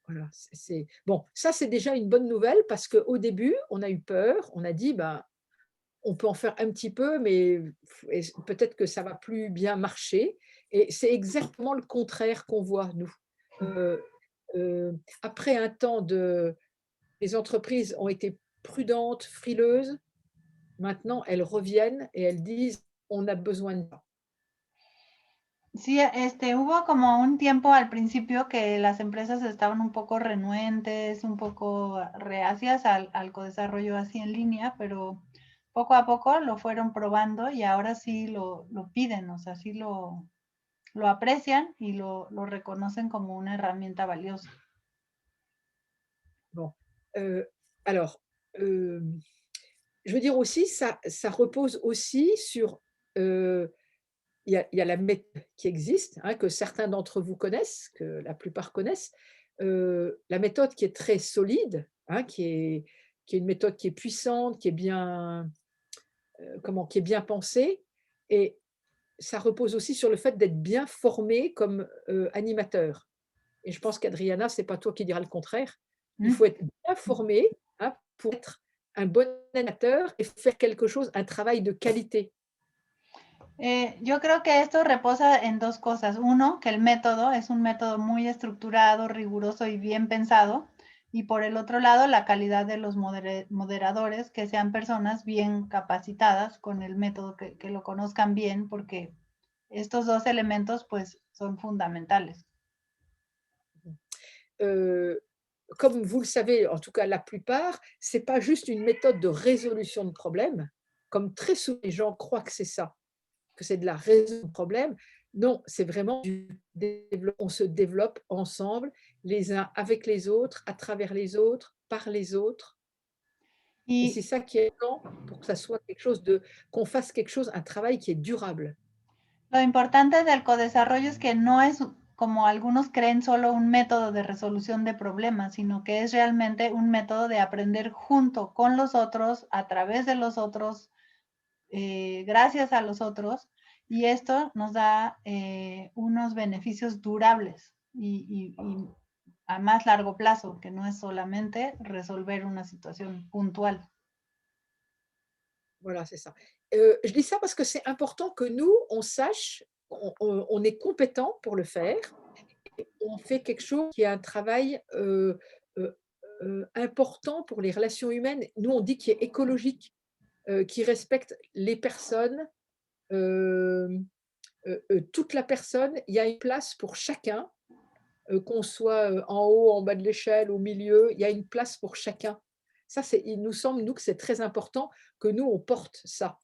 Voilà, bon, ça c'est déjà une bonne nouvelle parce qu'au début, on a eu peur, on a dit, ben, on peut en faire un petit peu, mais peut-être que ça ne va plus bien marcher. Et c'est exactement le contraire qu'on voit, nous. Après un temps les entreprises ont été prudentes, frileuses. Maintenant, elles reviennent et elles disent, on a besoin de ça. Sí, hubo como un tiempo al principio que las empresas estaban un poco renuentes, un poco reacias al codesarrollo así en línea, pero poco a poco lo fueron probando y ahora sí lo piden, o sea, sí lo aprecian y lo reconocen como una herramienta valiosa. Bon, alors, je veux dire aussi, ça repose aussi sur... il y a la méthode qui existe, hein, que certains d'entre vous connaissent, que la plupart connaissent, la méthode qui est très solide, hein, qui est une méthode qui est puissante, qui est bien, qui est bien pensée, et ça repose aussi sur le fait d'être bien formé comme animateur. Et je pense qu'Adriana, c'est pas toi qui diras le contraire. Il faut être bien formé, hein, pour être un bon animateur et faire quelque chose, un travail de qualité. Yo creo que esto reposa en dos cosas. Uno, que el método es un método muy estructurado, riguroso y bien pensado. Y por el otro lado, la calidad de los moderadores, que sean personas bien capacitadas con el método, que lo conozcan bien, porque estos dos elementos pues son fundamentales. Comme vous le savez, en tout cas la plupart, ce n'est pas juste une méthode de résolution de problèmes, comme très souvent les gens croient que c'est ça, que c'est de la résolution de problèmes. Non, c'est vraiment on se développe ensemble, les uns avec les autres, à travers les autres, par les autres. Et c'est ça qui est important pour que ça soit quelque chose qu'on fasse quelque chose, un travail qui est durable. Lo importante del codesarrollo es que no es, como algunos creen, solo un método de resolución de problemas, sino que es realmente un método de aprender junto con los otros, a través de los otros, gracias a los otros, y esto nos da unos beneficios durables y a más largo plazo, que no es solamente resolver una situación puntual. Voilà, c'est ça. Je dis ça parce que c'est important que nous, on sache, on est compétent pour le faire. Et on fait quelque chose qui est un travail important pour les relations humaines. Nous, on dit qu'il est écologique, qui respecte les personnes, toute la personne. Il y a une place pour chacun, qu'on soit en haut, en bas de l'échelle, au milieu. Il y a une place pour chacun. Ça, il nous semble, nous, que c'est très important que nous, on porte ça.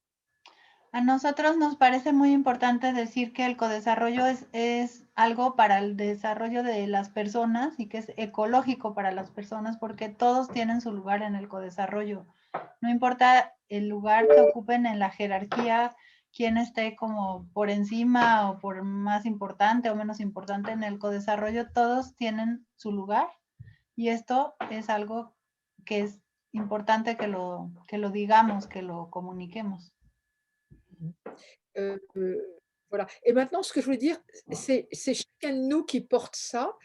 A nosotros nos parece muy importante decir que el codesarrollo es algo para el desarrollo de las personas y que es ecológico para las personas porque todos tienen su lugar en el codesarrollo. No importa el lugar que ocupen en la jerarquía, quién esté como por encima o por más importante o menos importante en el codesarrollo, todos tienen su lugar y esto es algo que es importante que lo digamos, que lo comuniquemos. Voilà. Et maintenant, ce que je voulais dire, c'est chacun de nous qui porte ça.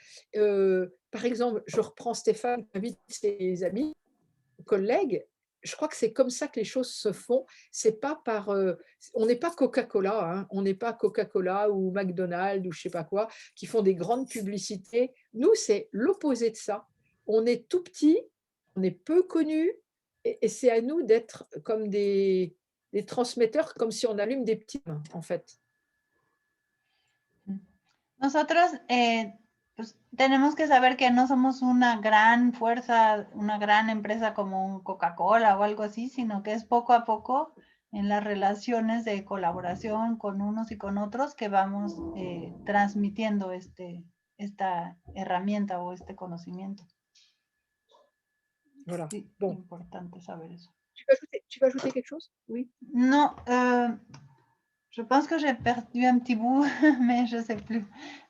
Par exemple, je reprends Stéphane qui invite ses amis, collègues. Je crois que c'est comme ça que les choses se font. C'est pas par, on n'est pas Coca-Cola, hein, on n'est pas Coca-Cola ou McDonald's ou je sais pas quoi, qui font des grandes publicités. Nous, c'est l'opposé de ça. On est tout petit, on est peu connu, et c'est à nous d'être comme des transmetteurs, comme si on allume des petits mains, en fait. Nosotros pues, tenemos que saber que no somos una gran fuerza, una gran empresa como un Coca-Cola o algo así, sino que es poco a poco en las relaciones de colaboración con unos y con otros que vamos transmitiendo esta herramienta o este conocimiento. Voilà. Sí, Bon. Importante saber eso. Tu vas ajouter quelque chose? Oui. Non, je pense que j'ai perdu un petit bout, mais je ne sais plus.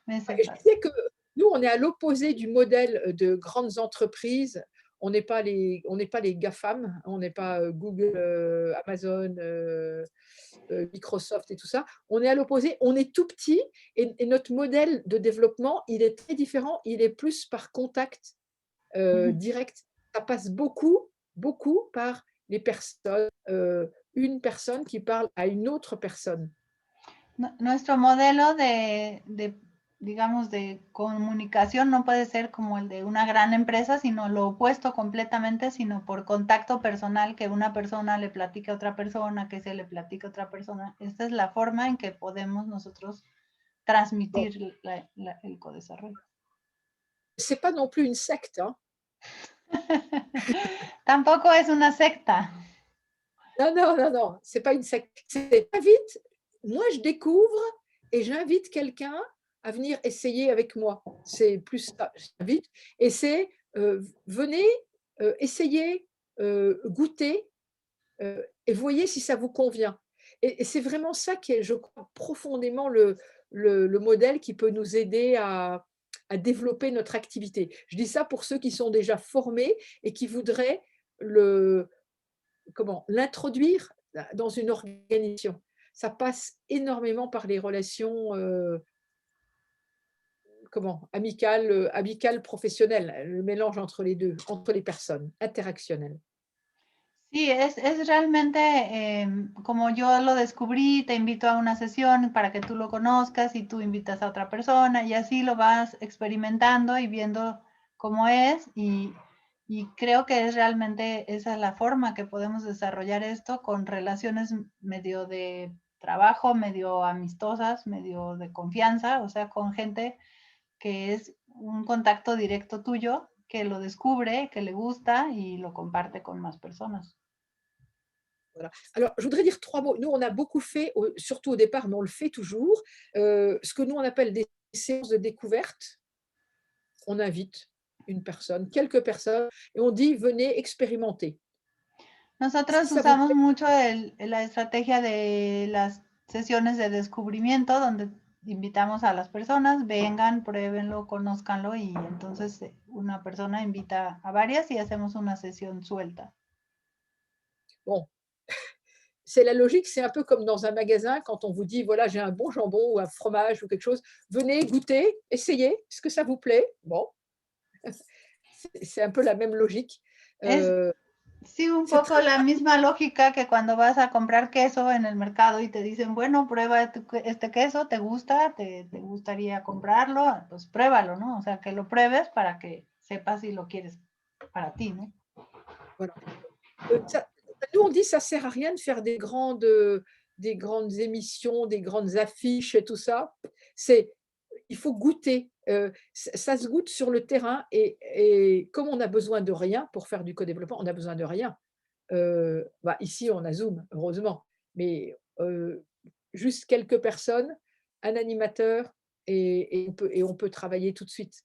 Mais Je disais que nous, on est à l'opposé du modèle de grandes entreprises. On n'est pas les GAFAM, on n'est pas Google, Amazon, Microsoft et tout ça. On est à l'opposé, on est tout petit et notre modèle de développement, il est très différent. Il est plus par contact direct. Ça passe beaucoup par les personnes. Une personne qui parle à une autre personne. Nuestro modelo digamos, de comunicación no puede ser como el de una gran empresa, sino lo opuesto completamente, sino por contacto personal, que una persona le platique a otra persona, que se le platique a otra persona. Esta es la forma en que podemos nosotros transmitir el codesarrollo. C'est pas non plus une secte, hein? Tampoco es una secta. Non, c'est pas une secte. C'est vite. Moi, je découvre et j'invite quelqu'un à venir essayer avec moi. C'est plus ça, j'invite. Et c'est venez, essayez, goûtez et voyez si ça vous convient. Et c'est vraiment ça qui est, je crois, profondément le modèle qui peut nous aider à développer notre activité. Je dis ça pour ceux qui sont déjà formés et qui voudraient l'introduire dans une organisation. Ça passe énormément par les relations amicales, professionnelles, le mélange entre les deux, entre les personnes, interactionnelles. Sí, es realmente como yo lo descubrí, te invito a una sesión para que tú lo conozcas y tú invitas a otra persona y así lo vas experimentando y viendo cómo es y creo que es realmente esa es la forma que podemos desarrollar esto con relaciones medio de trabajo, medio amistosas, medio de confianza, o sea, con gente que es un contacto directo tuyo, que lo descubre, que le gusta y lo comparte con más personas. Voilà. Alors, je voudrais dire 3 mots. Nous, on a beaucoup fait, surtout au départ, mais on le fait toujours, ce que nous, on appelle des séances de découverte. On invite une personne, quelques personnes, et on dit, venez expérimenter. Nosotros usamos mucho la estrategia de las sesiones de descubrimiento, donde invitamos a las personas, vengan, pruébenlo, conózcanlo, y entonces una persona invita a varias y hacemos una sesión suelta. Bon, c'est la logique, c'est un peu comme dans un magasin, quand on vous dit, voilà, j'ai un bon jambon ou un fromage ou quelque chose, venez goûter, essayez, est-ce que ça vous plaît? Bon, c'est un peu la même logique. Sí, un poco la misma lógica que cuando vas a comprar queso en el mercado y te dicen, bueno, prueba este queso, ¿te gusta? ¿Te gustaría comprarlo? Pues pruébalo, ¿no? O sea, que lo pruebes para que sepas si lo quieres para ti, ¿no? Voilà. Nous, on dit ça ne sert à rien de faire des grandes émissions, des grandes affiches et tout ça. Il faut goûter. Ça se goûte sur le terrain et comme on n'a besoin de rien pour faire du co-développement, on n'a besoin de rien. Ici, on a Zoom, heureusement, mais juste quelques personnes, un animateur et on peut travailler tout de suite.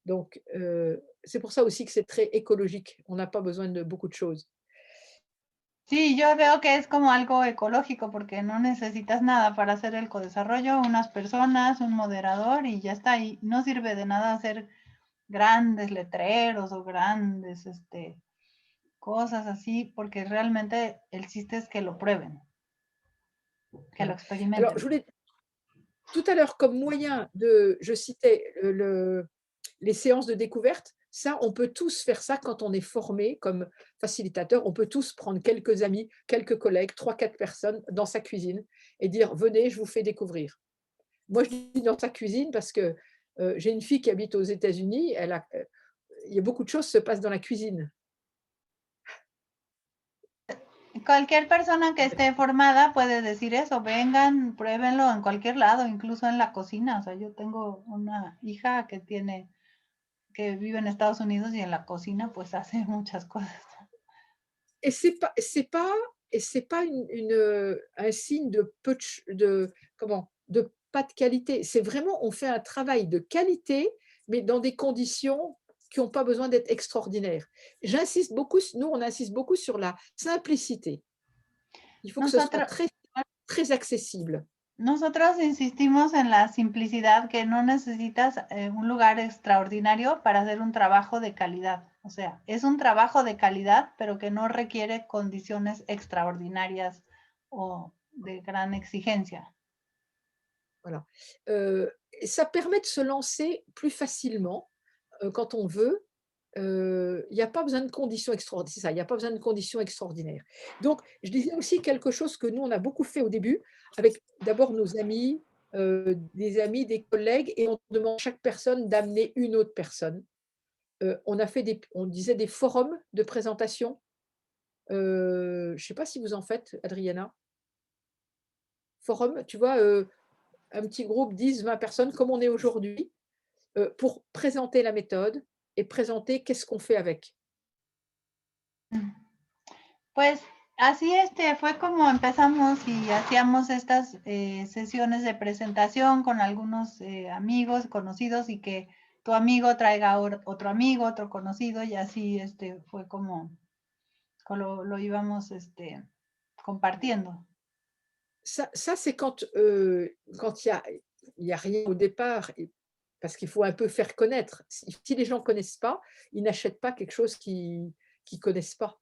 Donc, c'est pour ça aussi que c'est très écologique. On n'a pas besoin de beaucoup de choses. Sí, yo veo que es como algo ecológico porque no necesitas nada para hacer el codesarrollo, unas personas, un moderador y ya está. Y no sirve de nada hacer grandes letreros o grandes cosas así, porque realmente el chiste es que lo prueben, que lo Alors, experimenten. je voulais, tout à l'heure, comme moyen de, je citais les séances de découverte, ça, on peut tous faire ça quand on est formé comme facilitateur. On peut tous prendre quelques amis, quelques collègues, 3-4 personnes dans sa cuisine et dire, venez, je vous fais découvrir. Moi, je dis dans sa cuisine parce que j'ai une fille qui habite aux États-Unis, il y a beaucoup de choses se passent dans la cuisine. Cualquier persona que esté formada puede decir eso, vengan, pruébenlo en cualquier lado, incluso en la cocina. O sea, yo tengo una hija que vive en Estados Unidos y en la cocina pues hace muchas cosas. Et c'est pas un signe de de pas de qualité. C'est vraiment, on fait un travail de qualité, mais dans des conditions qui n'ont pas besoin d'être extraordinaires. J'insiste beaucoup, nous, on insiste beaucoup sur la simplicité. Il faut que ce soit très, très accessible. Nosotros insistimos en la simplicidad, que no necesitas un lugar extraordinario para hacer un trabajo de calidad. O sea, es un trabajo de calidad, pero que no requiere condiciones extraordinarias o de gran exigencia. Voilà. Ça permet de se lancer plus facilement quand on veut. Il n'y a pas besoin de conditions extraordinaires. C'est ça, il n'y a pas besoin de conditions extraordinaires. Donc, je disais aussi quelque chose que nous, on a beaucoup fait au début, avec d'abord nos amis, des collègues, et on demande à chaque personne d'amener une autre personne. On disait des forums de présentation. Je ne sais pas si vous en faites, Adriana. Forum, tu vois, un petit groupe, 10-20 personnes, comme on est aujourd'hui, pour présenter la méthode et présenter qu'est-ce qu'on fait avec. Pues así fue como empezamos y hacíamos estas sesiones de presentación con algunos amigos conocidos y que tu amigo traiga otro amigo, otro conocido y así fue como lo íbamos compartiendo. Ça c'est quand il y a rien au départ, parce qu'il faut un peu faire connaître. Si les gens ne connaissent pas, ils n'achètent pas quelque chose qu'ils ne connaissent pas.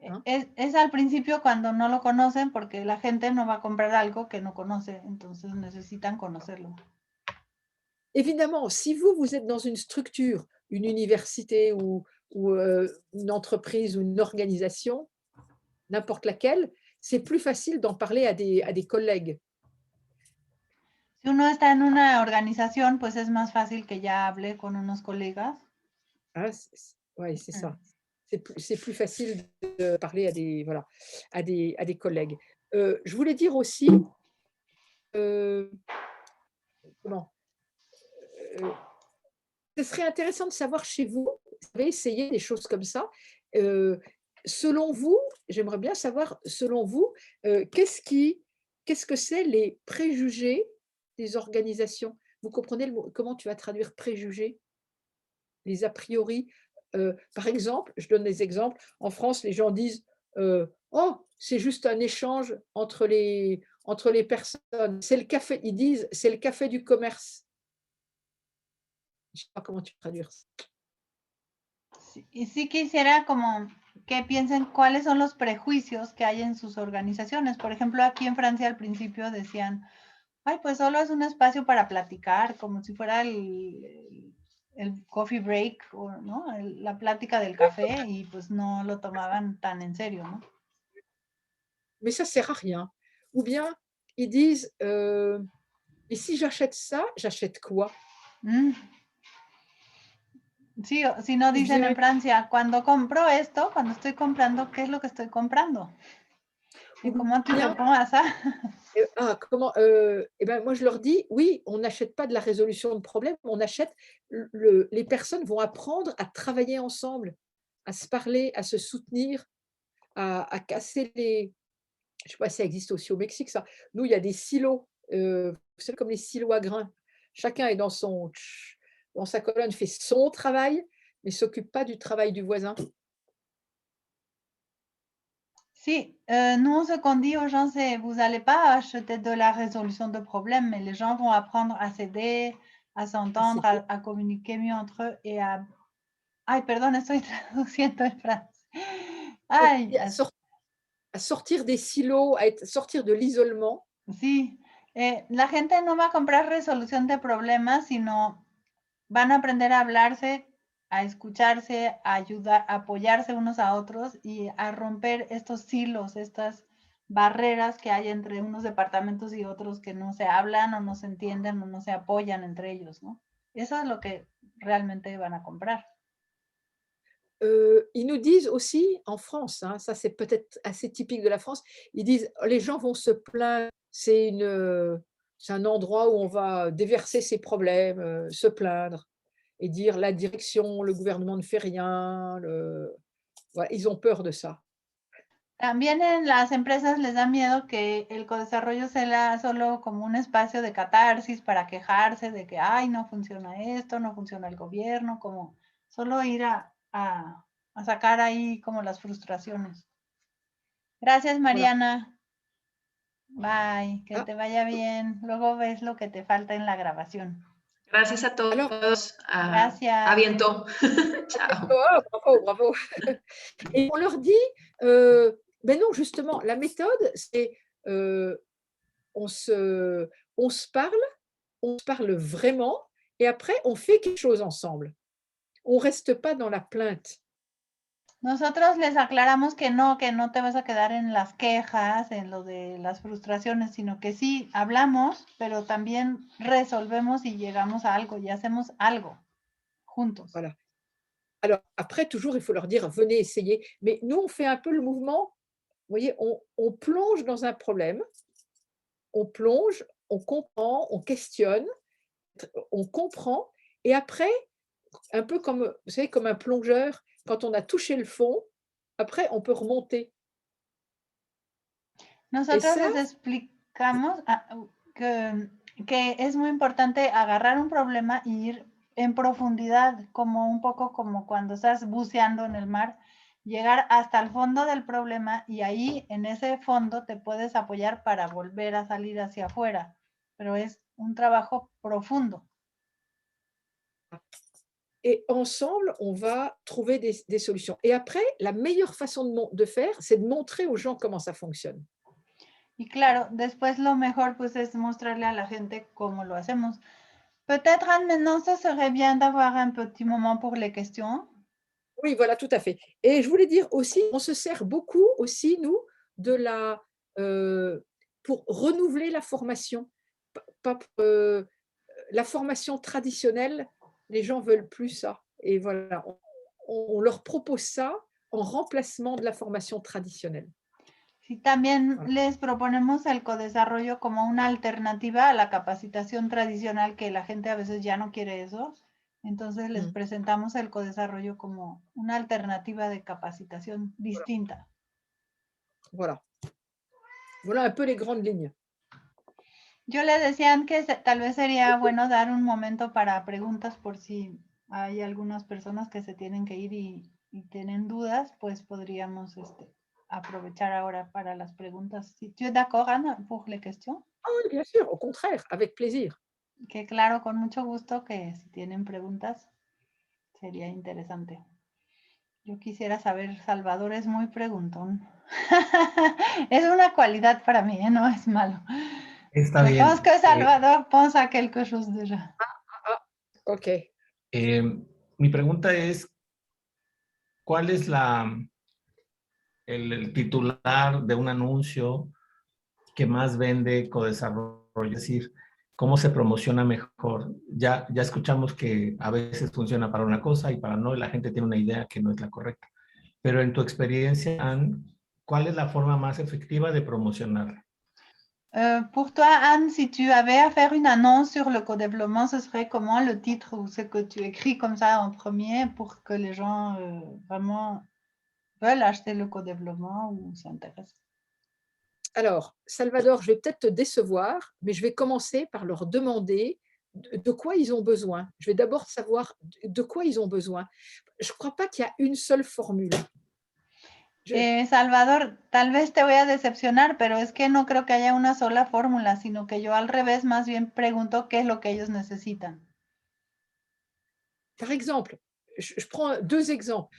Hein? Es al principio cuando no lo conocen porque la gente no va a comprar algo que no conoce, entonces necesitan conocerlo. Évidemment, si vous êtes dans une structure, une université ou une entreprise ou une organisation, n'importe laquelle, c'est plus facile d'en parler à des collègues. Si uno está en una organización, pues es más fácil que ya hable con unos colegas. Ah, oui, c'est ça. C'est plus facile de parler à des collègues. Je voulais dire aussi, ce serait intéressant de savoir chez vous, vous avez essayé des choses comme ça. Selon vous, j'aimerais bien savoir, selon vous, qu'est-ce que c'est les préjugés des organisations? Vous comprenez comment tu vas traduire préjugés? Les a priori. Par exemple, je donne des exemples. En France, les gens disent oh, c'est juste un échange entre les personnes. C'est le café. Ils disent c'est le café du commerce. Je ne sais pas comment tu traduire ça. Y sí quisiera como que piensen cuáles son los prejuicios que hay en sus organizaciones. Por ejemplo, aquí en Francia al principio decían, ay, pues solo es un espacio para platicar, como si fuera el coffee break, ¿no? La plática del café, y pues no lo tomaban tan en serio, ¿no? Mais ça sert à rien. Ou bien, ils disent, et si j'achète ça, j'achète quoi? Sí, si no dicen en Francia, cuando compro esto, cuando estoy comprando, ¿qué es lo que estoy comprando? Et comment tu réponds à ça? Moi, je leur dis, oui, on n'achète pas de la résolution de problème, on achète, les personnes vont apprendre à travailler ensemble, à se parler, à se soutenir, à casser les... Je ne sais pas si ça existe aussi au Mexique, ça. Nous, il y a des silos, c'est comme les silos à grains. Chacun est dans sa colonne, fait son travail, mais ne s'occupe pas du travail du voisin. Si, nous, ce qu'on dit aux gens, c'est vous n'allez pas acheter de la résolution de problèmes, mais les gens vont apprendre à s'aider, à s'entendre, à communiquer mieux entre eux et à... Ay, perdón, estoy traduciendo en francés. Ay, à sortir des silos, sortir de l'isolement. Sí, la gente no va a comprar resolución de problemas, sino van a aprender a hablarse, a escucharse, a ayudar, a apoyarse unos a otros y a romper estos silos, estas barreras que hay entre unos departamentos y otros que no se hablan o no se entienden o no se apoyan entre ellos, ¿no? Eso es lo que realmente van a comprar. Ils nous disent aussi, en France, hein, ça c'est peut-être assez typique de la France, ils disent les gens vont se plaindre, c'est un endroit où on va déverser ses problèmes, se plaindre et dire la direction, le gouvernement ne fait rien. Voilà, ils ont peur de ça. También en las empresas les da miedo que el codesarrollo sea solo como un espacio de catarsis para quejarse de que, ay, no funciona esto, no funciona el gobierno, como solo ir a sacar ahí como las frustraciones. Gracias, Mariana. Bye, que te vaya bien. Luego ves lo que te falta en la grabación. Gracias a todos. Gracias. A bientôt. Ciao. Oh, bravo. Et on leur dit, ben non, justement, la méthode, c'est on se parle vraiment, et après, on fait quelque chose ensemble. On ne reste pas dans la plainte. Nosotros les aclaramos que no te vas a quedar en las quejas, en lo de las frustraciones, sino que sí, hablamos, pero también resolvemos y llegamos a algo y hacemos algo juntos. Voilà. Alors, après, toujours, il faut leur dire, venez essayer. Mais nous, on fait un peu le mouvement, vous voyez, on plonge dans un problème, on plonge, on comprend, on questionne, on comprend, et après, un peu comme, vous savez, comme un plongeur, quand on a touché le fond, après, on peut remonter. Nosotros les explicamos que es muy importante agarrar un problema y ir en profundidad, como un poco como cuando estás buceando en el mar, llegar hasta el fondo del problema y ahí en ese fondo te puedes apoyar para volver a salir hacia afuera, pero es un trabajo profundo. Et ensemble, on va trouver des solutions. Et après, la meilleure façon de faire, c'est de montrer aux gens comment ça fonctionne. Y claro, después lo mejor pues es mostrarle a la gente cómo lo hacemos. Peut-être maintenant, ce serait bien d'avoir un petit moment pour les questions. Oui, voilà, tout à fait. Et je voulais dire aussi, on se sert beaucoup aussi, nous, de pour renouveler la formation. La formation traditionnelle, les gens ne veulent plus ça. Et voilà, on leur propose ça en remplacement de la formation traditionnelle. Sí, también les proponemos el codesarrollo como una alternativa a la capacitación tradicional, que la gente a veces ya no quiere eso. Entonces les presentamos el codesarrollo como una alternativa de capacitación distinta. Voilà. Voilà un peu les grandes lignes. Yo le decía que tal vez sería bueno dar un momento para preguntas por si hay algunas personas que se tienen que ir y tienen dudas, pues podríamos aprovechar ahora para las preguntas. Si tu es d'accord, Anne, pour les questions? Oh, bien sûr, au contraire, avec plaisir. Que claro, con mucho gusto, que si tienen preguntas sería interesante. Yo quisiera saber, Salvador es muy preguntón. Es una cualidad para mí, no es malo. Está bien. Je pense que Salvador pense à quelque chose déjà. Ok. Mi pregunta es, ¿cuál es el titular de un anuncio que más vende codesarrollo? Es decir, ¿cómo se promociona mejor? Ya escuchamos que a veces funciona para una cosa y para no, y la gente tiene una idea que no es la correcta. Pero en tu experiencia, Anne, ¿cuál es la forma más efectiva de promocionarla? Pour toi, Anne, si tu avais à faire une annonce sur le codéveloppement, ce serait comment le titre ou ce que tu écris comme ça en premier pour que les gens vraiment veulent acheter le codéveloppement ou s'intéressent? Alors, Salvador, je vais peut-être te décevoir, mais je vais commencer par leur demander de quoi ils ont besoin. Je vais d'abord savoir de quoi ils ont besoin. Je ne crois pas qu'il y a une seule formule. Salvador, tal vez te voy a decepcionar, pero es que no creo que haya una sola fórmula, sino que yo al revés más bien pregunto qué es lo que ellos necesitan. Par exemple, je prends 2 exemples.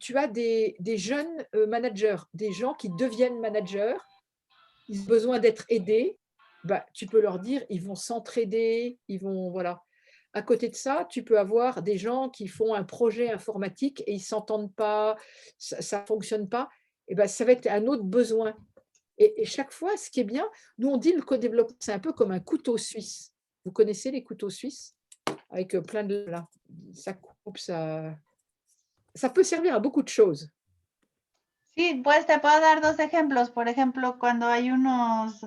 Tu as des jeunes managers, des gens qui deviennent managers, ils ont besoin d'être aidés, bah, tu peux leur dire, ils vont s'entraider, ils vont, voilà. À côté de ça, tu peux avoir des gens qui font un projet informatique et ils ne s'entendent pas, ça ne fonctionne pas, et ben, ça va être un autre besoin. Et chaque fois, ce qui est bien, nous on dit le co-développement, c'est un peu comme un couteau suisse. Vous connaissez les couteaux suisses? Avec plein de... Là, ça coupe, ça peut servir à beaucoup de choses. Sí, pues te puedo dar 2 ejemplos. Por ejemplo, cuando hay unos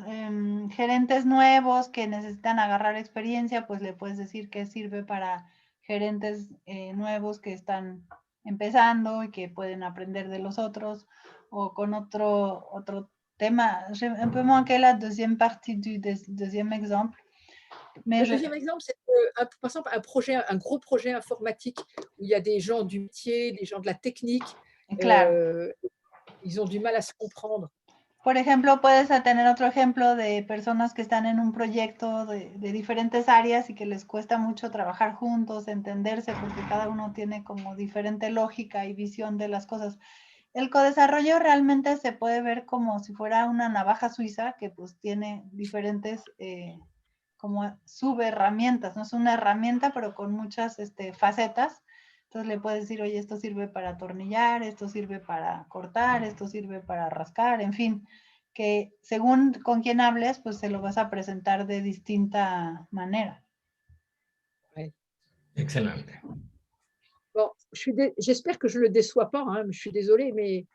gerentes nuevos que necesitan agarrar experiencia, pues le puedes decir que sirve para gerentes nuevos que están empezando y que pueden aprender de los otros, o con otro tema. Un peu manqué la deuxième partie du deuxième exemple. Le deuxième exemple, c'est par exemple un gros projet informatique où il y a des gens du métier, des gens de la technique. Claro. Ils ont du mal à se comprendre. Por ejemplo, puedes tener otro ejemplo de personas que están en un proyecto de diferentes áreas y que les cuesta mucho trabajar juntos, entenderse, porque cada uno tiene como diferente lógica y visión de las cosas. El codesarrollo realmente se puede ver como si fuera una navaja suiza que pues tiene diferentes como subherramientas, no es una herramienta pero con muchas facetas. Entonces le puedes decir, oye, esto sirve para atornillar, esto sirve para cortar, esto sirve para rascar, en fin, que según con quién hables, pues se lo vas a presentar de distinta manera. Ouais. Excelente. Bon, j'espère que je ne le déçois pas, hein, je suis désolée, mais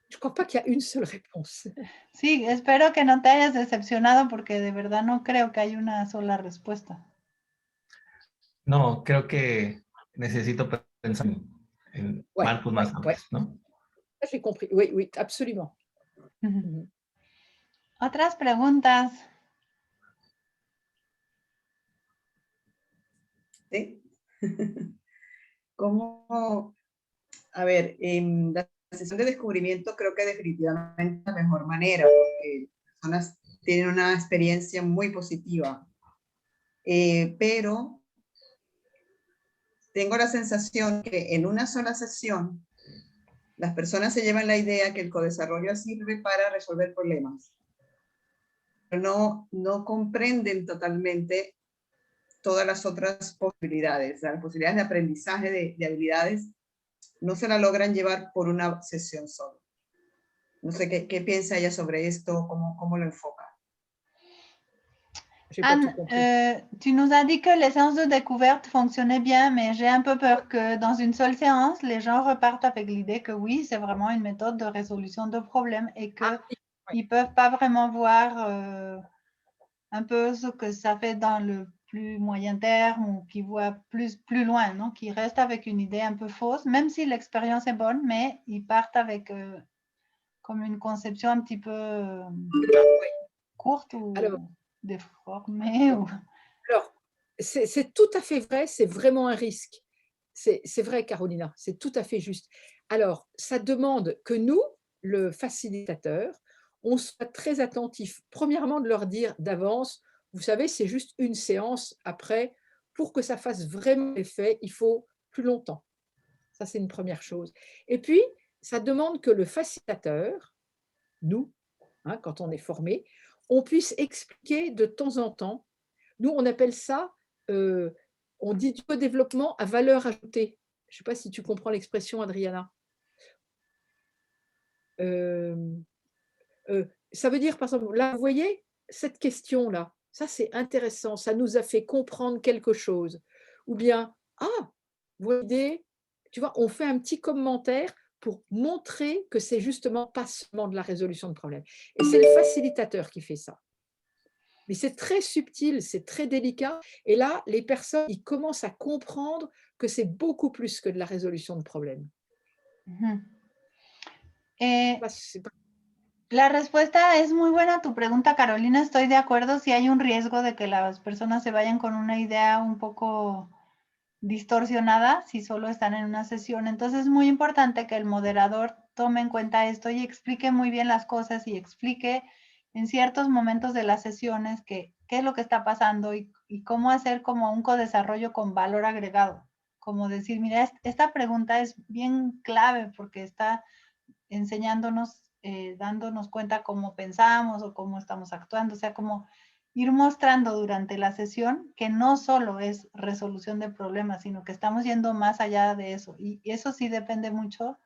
je ne crois pas qu'il y a une seule réponse. Sí, espero que no te hayas decepcionado porque de verdad no creo que haya una sola respuesta. No, creo que necesito pensar en marcos más amplios, ¿no? J'ai compris, oui, oui, absolument. Otras preguntas. ¿Sí? ¿Cómo? A ver, la sesión de descubrimiento creo que definitivamente es la mejor manera, porque las personas tienen una experiencia muy positiva. Pero tengo la sensación que en una sola sesión las personas se llevan la idea que el codesarrollo sirve para resolver problemas, pero no comprenden totalmente todas las otras posibilidades, las posibilidades de aprendizaje de habilidades no se la logran llevar por una sesión sola. No sé qué piensa ella sobre esto, cómo lo enfoca. Anne, tu nous as dit que les séances de découverte fonctionnaient bien, mais j'ai un peu peur que dans une seule séance, les gens repartent avec l'idée que oui, c'est vraiment une méthode de résolution de problèmes et qu'ils ne peuvent pas vraiment voir un peu ce que ça fait dans le plus moyen terme ou qui voient plus loin, non? Qui restent avec une idée un peu fausse, même si l'expérience est bonne, mais ils partent avec comme une conception un petit peu courte ou déformée. Alors, c'est tout à fait vrai, c'est vraiment un risque. C'est vrai, Carolina, c'est tout à fait juste. Alors, ça demande que nous, le facilitateur, on soit très attentif. Premièrement, de leur dire d'avance, vous savez, c'est juste une séance. Après, pour que ça fasse vraiment effet, il faut plus longtemps. Ça, c'est une première chose. Et puis, ça demande que le facilitateur, nous, hein, quand on est formé, on puisse expliquer de temps en temps. Nous, on appelle ça, on dit du développement à valeur ajoutée. Je ne sais pas si tu comprends l'expression, Adriana. Ça veut dire, par exemple, là, vous voyez, cette question-là, ça c'est intéressant, ça nous a fait comprendre quelque chose. Ou bien, ah, vous voyez, tu vois, on fait un petit commentaire pour montrer que c'est justement pas seulement de la résolution de problèmes. Et c'est le facilitateur qui fait ça. Mais c'est très subtil, c'est très délicat. Et là, les personnes, ils commencent à comprendre que c'est beaucoup plus que de la résolution de problèmes. La respuesta es muy buena a tu pregunta, Carolina. Estoy de acuerdo si hay un riesgo de que las personas se vayan con una idea un poco distorsionada si solo están en una sesión. Entonces es muy importante que el moderador tome en cuenta esto y explique muy bien las cosas y explique en ciertos momentos de las sesiones qué es lo que está pasando y cómo hacer como un codesarrollo con valor agregado. Como decir, mira, esta pregunta es bien clave porque está enseñándonos, dándonos cuenta cómo pensamos o cómo estamos actuando. O sea, como ir mostrando durante la sesión que no solo es resolución de problemas, sino que estamos yendo más allá de eso. Y eso sí depende mucho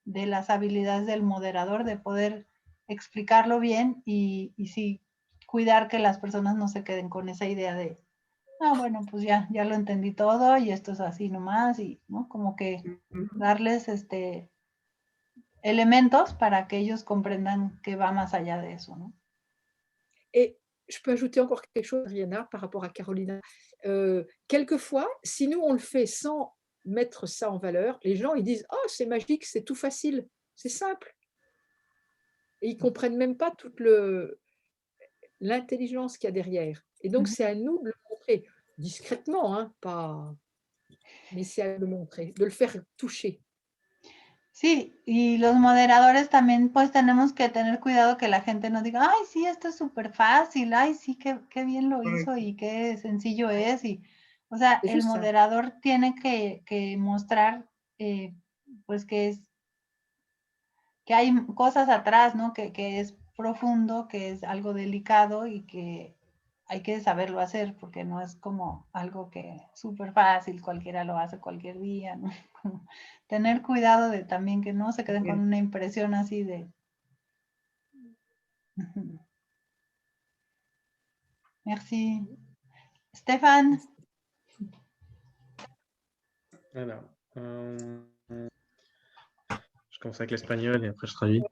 de las habilidades del moderador, de poder explicarlo bien y sí cuidar que las personas no se queden con esa idea de, ah, bueno, pues ya lo entendí todo y esto es así nomás, y ¿no? Como que darles elementos para que ellos comprendan que va más allá de eso, ¿no? Et je peux ajouter encore quelque chose, Rihanna, par rapport à Carolina. Quelquefois, si nous, on le fait sans mettre ça en valeur, les gens, ils disent « Oh, c'est magique, c'est tout facile, c'est simple ». Et ils ne comprennent même pas toute l'intelligence qu'il y a derrière. Et donc, c'est à nous de le montrer discrètement, hein, pas... mais c'est à le montrer, de le faire toucher. Sí, y los moderadores también pues tenemos que tener cuidado que la gente no diga, ay, sí, esto es súper fácil, ay, sí, qué bien lo hizo y qué sencillo es. Y, o sea, el moderador tiene que mostrar pues que hay cosas atrás, ¿no? Que es profundo, que es algo delicado y que hay que saberlo hacer porque no es como algo que es súper fácil, cualquiera lo hace cualquier día, ¿no? Tener cuidado de también que no se queden con una impresión así de... Merci. Stéphane. Alors, je commence avec l'espagnol y après je traduis.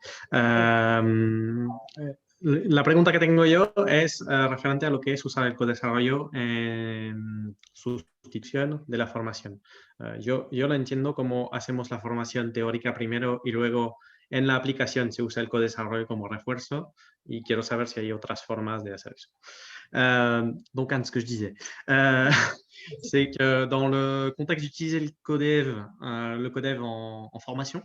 La pregunta que tengo yo es referente a lo que es usar el codesarrollo en sustitución de la formación. Yo lo entiendo como hacemos la formación teórica primero y luego en la aplicación se usa el codesarrollo como refuerzo y quiero saber si hay otras formas de hacer eso. Donc, Anne, ce que je disais, c'est que dans le contexte d'utiliser le codev en formation,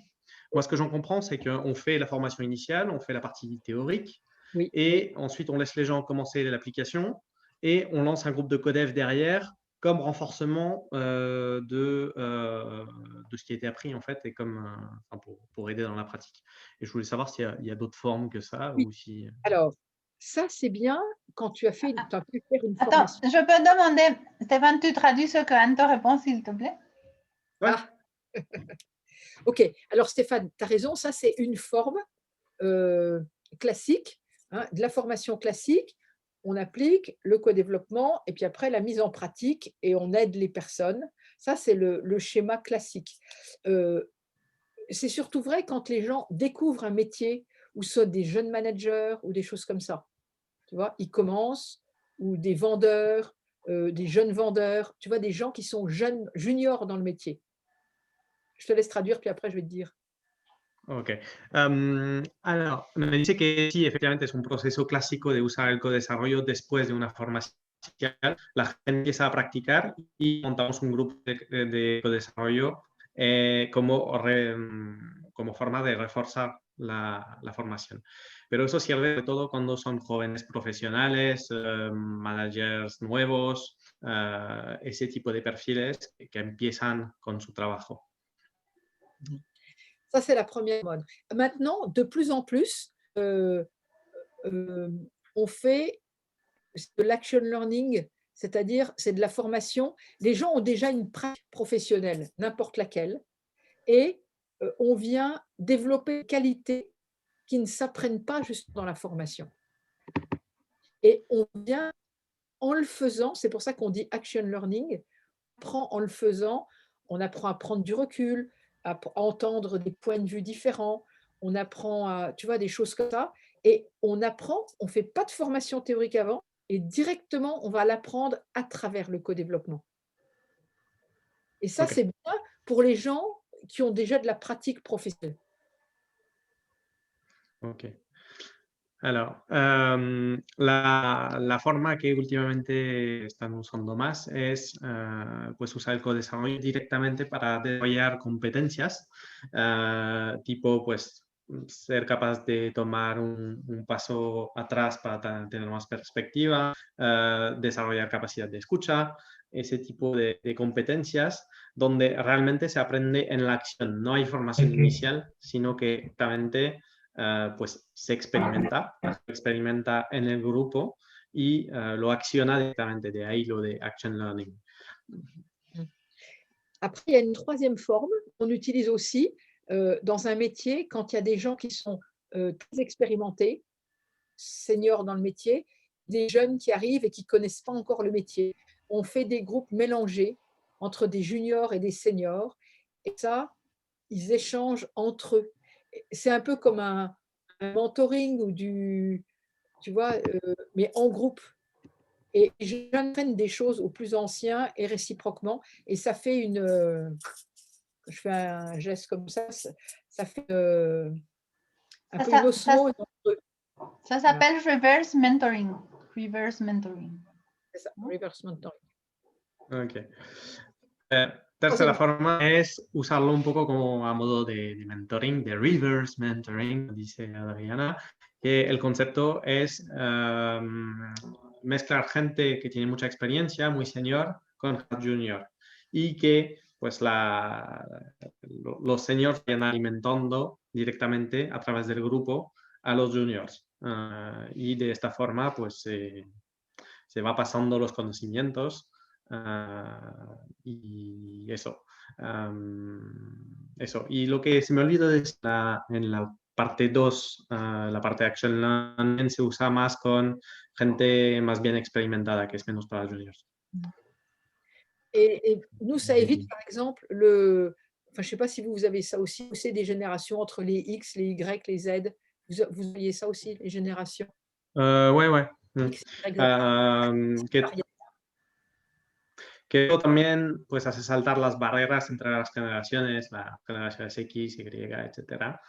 moi, ce que j'en comprends, c'est qu'on fait la formation initiale, on fait la partie théorique, oui. Et ensuite, on laisse les gens commencer l'application et on lance un groupe de codev derrière comme renforcement de ce qui a été appris, en fait, et comme, pour aider dans la pratique. Et je voulais savoir s'il y a d'autres formes que ça. Oui. Ou si... Alors, ça, c'est bien quand tu as pu faire une Attends, formation. je peux demander, Stéphane, tu traduis ce que Anne te répond, s'il te plaît? Ouais. Ah. Ok, alors Stéphane, tu as raison, ça c'est une forme classique, hein, de la formation classique. On applique le co-développement et puis après la mise en pratique et on aide les personnes. Ça, c'est le schéma classique. C'est surtout vrai quand les gens découvrent un métier ou soit des jeunes managers ou des choses comme ça. Tu vois, ils commencent, ou des vendeurs, des jeunes vendeurs, tu vois, des gens qui sont jeunes, juniors dans le métier. Je te laisse traduire, puis après je vais te dire. Ok. Alors, me dice que sí, efectivamente es un proceso clásico de usar el codesarrollo después de una formación. La gente empieza a practicar y montamos un grupo de codesarrollo como forma de reforzar la formación. Pero eso sirve sobre todo cuando son jóvenes profesionales, managers nuevos, ese tipo de perfiles que empiezan con su trabajo. Ça, c'est la première mode. Maintenant, de plus en plus, on fait de l'action learning, c'est-à-dire c'est de la formation. Les gens ont déjà une pratique professionnelle, n'importe laquelle, et on vient développer des qualités qui ne s'apprennent pas juste dans la formation. Et on vient, en le faisant, c'est pour ça qu'on dit action learning, on apprend en le faisant, on apprend à prendre du recul, à entendre des points de vue différents, on apprend à, tu vois, des choses comme ça, et on apprend, on ne fait pas de formation théorique avant, et directement, on va l'apprendre à travers le co-développement. Et ça, c'est bien pour les gens qui ont déjà de la pratique professionnelle. Ok. Alors, la forma que últimamente están usando más es pues usar el codesarrollo directamente para desarrollar competencias, tipo pues ser capaz de tomar un paso atrás para tener más perspectiva, desarrollar capacidad de escucha, ese tipo de competencias donde realmente se aprende en la acción. No hay formación inicial, sino que directamente pues se experimenta en el grupo y lo acciona directamente. De ahí lo de action learning. Après, il y a une troisième forme qu'on utilise aussi dans un métier quand il y a des gens qui sont très expérimentés, seniors dans le métier, des jeunes qui arrivent et qui ne connaissent pas encore le métier. On fait des groupes mélangés entre des juniors et des seniors. Et ça, ils échangent entre eux. C'est un peu comme un mentoring ou tu vois, mais en groupe. Et les jeunes prennent des choses aux plus anciens et réciproquement. Et ça fait je fais un geste comme ça fait un peu une osmose entre eux. Ça s'appelle reverse mentoring. Reverse mentoring. C'est ça, reverse mentoring. Ok. Tercera forma es usarlo un poco como a modo de mentoring, de reverse mentoring, dice Adriana, que el concepto es mezclar gente que tiene mucha experiencia, muy senior, con junior, y que pues los seniors vayan alimentando directamente a través del grupo a los juniors. Y de esta forma pues se va pasando los conocimientos y eso. Eso. Y lo que se me olvidó es en la parte 2, la parte de Action Learning se usa más con gente más bien experimentada, que es menos para juniors. Et nous, ça évite, par exemple, je ne sais pas si vous avez ça aussi, c'est des générations entre les X, les Y, les Z. Vous voyez ça aussi, les générations Ouais. X, Y, que eso también pues hace saltar las barreras entre las generaciones, las generaciones X, Y, etcétera.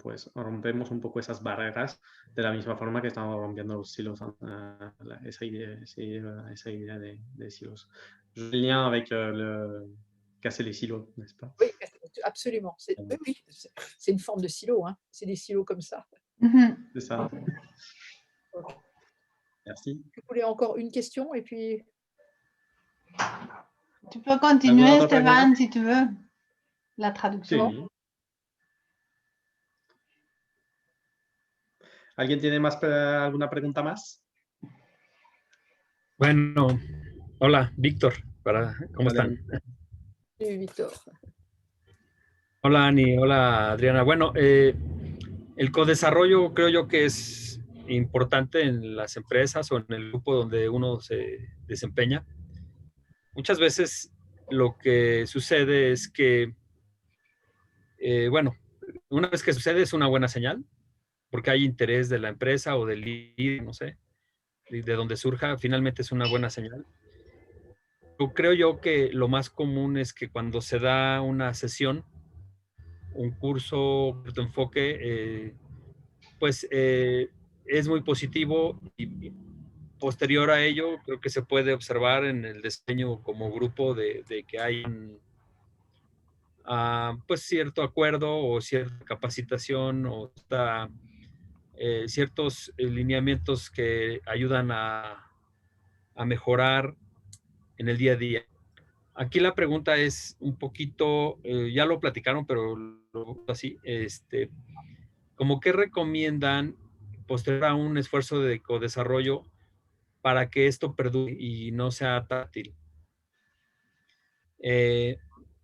Pues rompemos un poco esas barreras de la misma forma que estamos rompiendo los silos, esa idea de silos. Le lien avec casser les silos, n'est-ce pas? Oui, absolument. Oui, c'est une forme de silo, hein. C'est des silos comme ça. C'est ça. Merci. Vous voulez encore une question et puis... Tu peux continuer, Stéphane, si tu veux, la traducción. Sí. ¿Alguien tiene alguna pregunta más? Bueno, hola, Víctor. ¿Cómo están? Sí, Víctor. Hola, Ani. Hola, Adriana. Bueno, el codesarrollo creo yo que es importante en las empresas o en el grupo donde uno se desempeña. Muchas veces lo que sucede es que, bueno, una vez que sucede es una buena señal, porque hay interés de la empresa o del líder, no sé, de donde surja, finalmente es una buena señal. Pero creo yo que lo más común es que cuando se da una sesión, un curso, tu enfoque, pues es muy positivo y posterior a ello creo que se puede observar en el diseño como grupo de que hay pues cierto acuerdo o cierta capacitación o ciertos lineamientos que ayudan a mejorar en el día a día. Aquí la pregunta es un poquito, ya lo platicaron, pero así, ¿cómo qué recomiendan posterior a un esfuerzo de codesarrollo para que esto perdure y no sea táctil?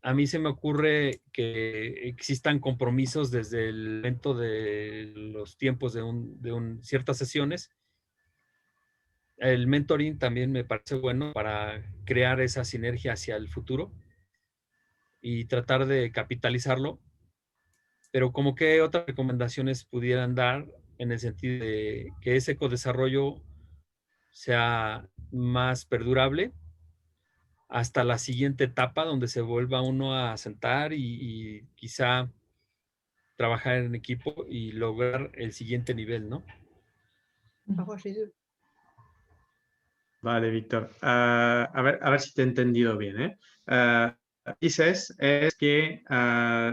A mí se me ocurre que existan compromisos desde el momento de los tiempos de ciertas sesiones. El mentoring también me parece bueno para crear esa sinergia hacia el futuro y tratar de capitalizarlo. Pero ¿cómo qué otras recomendaciones pudieran dar en el sentido de que ese codesarrollo sea más perdurable hasta la siguiente etapa donde se vuelva uno a sentar y quizá trabajar en equipo y lograr el siguiente nivel, ¿no? parfois chez eux. Vale, Víctor. A ver si te he entendido bien, ¿eh? Dices es que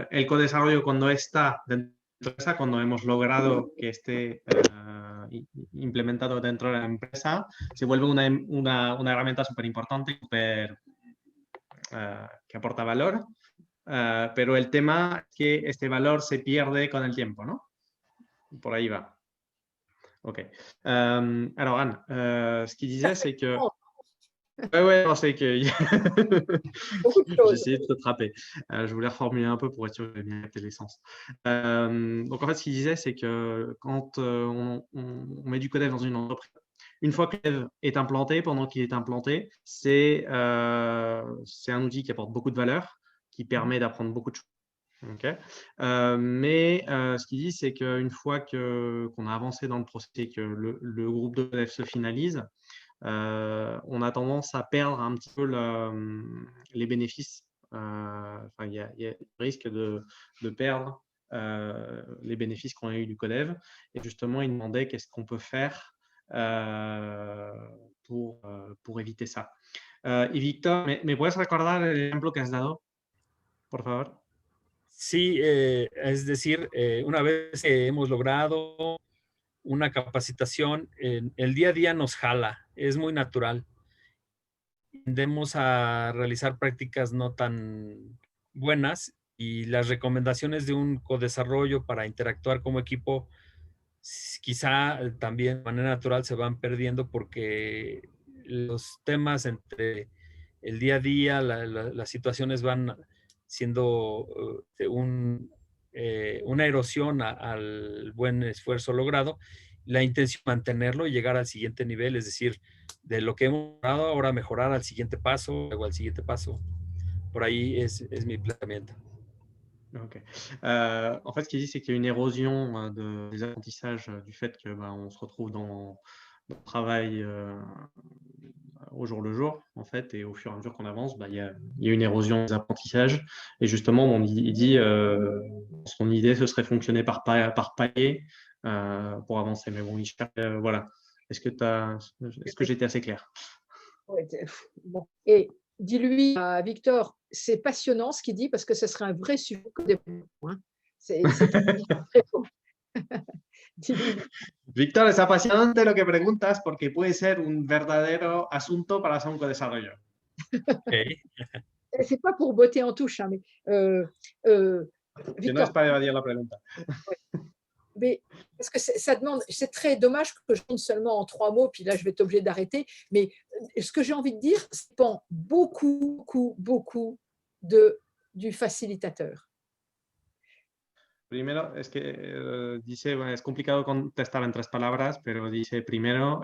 el codesarrollo cuando está dentro de la empresa, cuando hemos logrado que esté implementado dentro de la empresa, se vuelve una herramienta súper importante, que aporta valor, pero el tema es que este valor se pierde con el tiempo, ¿no? Por ahí va. Ok. Alors, Anne, ce qu'il disait, c'est que... Ouais, non, c'est que... J'ai essayé de te trapper. Je voulais reformuler un peu pour être sûr que j'ai bien capté l'essence. Donc, en fait, ce qu'il disait, c'est que quand on met du codev dans une entreprise, une fois que le codev est implanté, pendant qu'il est implanté, c'est un outil qui apporte beaucoup de valeur, qui permet d'apprendre beaucoup de choses. Okay. Mais ce qu'il dit, c'est qu'une fois qu'on a avancé dans le processus et que le groupe de dev se finalise, on a tendance à perdre un petit peu les bénéfices. Il y a le risque de perdre les bénéfices qu'on a eu du codev. Et justement, il demandait qu'est-ce qu'on peut faire pour éviter ça. Y Víctor, ¿me puedes recordar el ejemplo que has dado, por favor? Sí, es decir, una vez que hemos logrado una capacitación, el día a día nos jala, es muy natural. Tendemos a realizar prácticas no tan buenas y las recomendaciones de un codesarrollo para interactuar como equipo quizá también de manera natural se van perdiendo porque los temas entre el día a día, las situaciones van siendo una erosión al buen esfuerzo logrado. La intención es mantenerlo y llegar al siguiente nivel, es decir, de lo que hemos logrado, ahora mejorar al siguiente paso, o al siguiente paso. Por ahí es mi planteamiento. Okay. En fait, ce qu'il dit, c'est qu'il y a une érosion des apprentissages du fait que on se retrouve dans le travail au jour le jour, en fait, et au fur et à mesure qu'on avance, il y a une érosion des apprentissages. Et justement, il dit son idée, ce serait fonctionner par palier pour avancer. Mais bon, il cherche, voilà. Est-ce que j'ai été assez clair? Ouais, bon. Et dis-lui à Victor, c'est passionnant ce qu'il dit parce que ce serait un vrai sujet de développement. Hein. C'est très beau. Víctor, es apasionante lo que preguntas porque puede ser un verdadero asunto para hacer un codesarrollo. Okay. C'est pas pour botter en touche, hein, mais Victor, no es para evadir la pregunta. Mais parce que ça demande, c'est très dommage que je donne seulement en 3 mots, puis là je vais être obligée d'arrêter. Mais ce que j'ai envie de dire, ça dépend beaucoup du facilitateur. Primero, es que dice, bueno, es complicado contestar en 3 palabras, pero dice primero,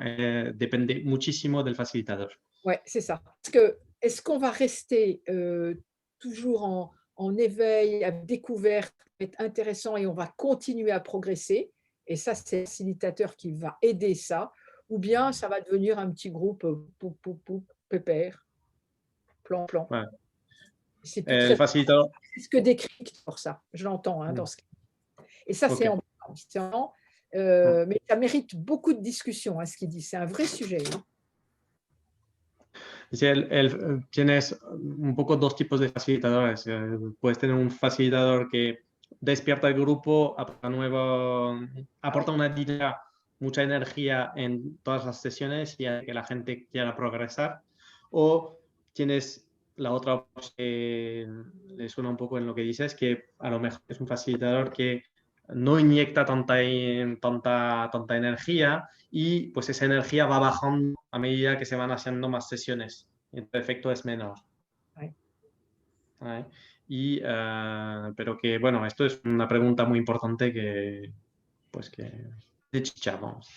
depende muchísimo del facilitador. Ouais, c'est ça. Parce que est-ce qu'on va rester toujours en éveil, à découverte, être intéressant et on va continuer à progresser. Et ça, c'est le facilitateur qui va aider ça. Ou bien ça va devenir un petit groupe pépère, plan. Ouais. C'est plus facilitateur. C'est ce que décrit pour ça. Je l'entends dans ce cas. Et ça, okay. C'est embêtant. Mais ça mérite beaucoup de discussion, ce qu'il dit. C'est un vrai sujet. Hein. Tienes un poco 2 tipos de facilitadores. Puedes tener un facilitador que despierta el grupo, aporta una dinámica, mucha energía en todas las sesiones y hace que la gente quiera progresar. O tienes la otra que le suena un poco en lo que dices, que a lo mejor es un facilitador que no inyecta tanta energía y pues esa energía va bajando a medida que se van haciendo más sesiones. El efecto es menor. Sí. Pero que, bueno, esto es una pregunta muy importante que de chicha, vamos.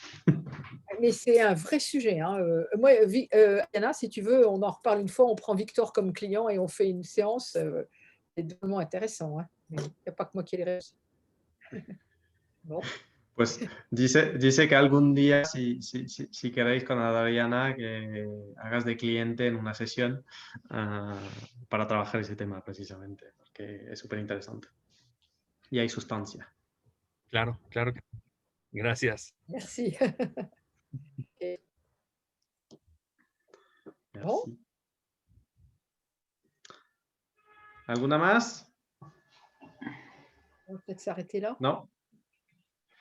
Mais c'est un vrai sujet. Hein. Moi, Anna, si tu veux, on en reparle une fois, on prend Victor comme client et on fait une séance. C'est vraiment intéressant. Hein. Mais il n'y a pas que moi qui ai les réponses. Bon. Pues dice que algún día, si queréis con Adriana, que hagas de cliente en una sesión para trabajar ese tema precisamente, porque es súper interesante. Y hay sustancia. Claro. Gracias. Merci. Et- Merci. Bon. ¿Alguna más? On va peut-être s'arrêter là. No.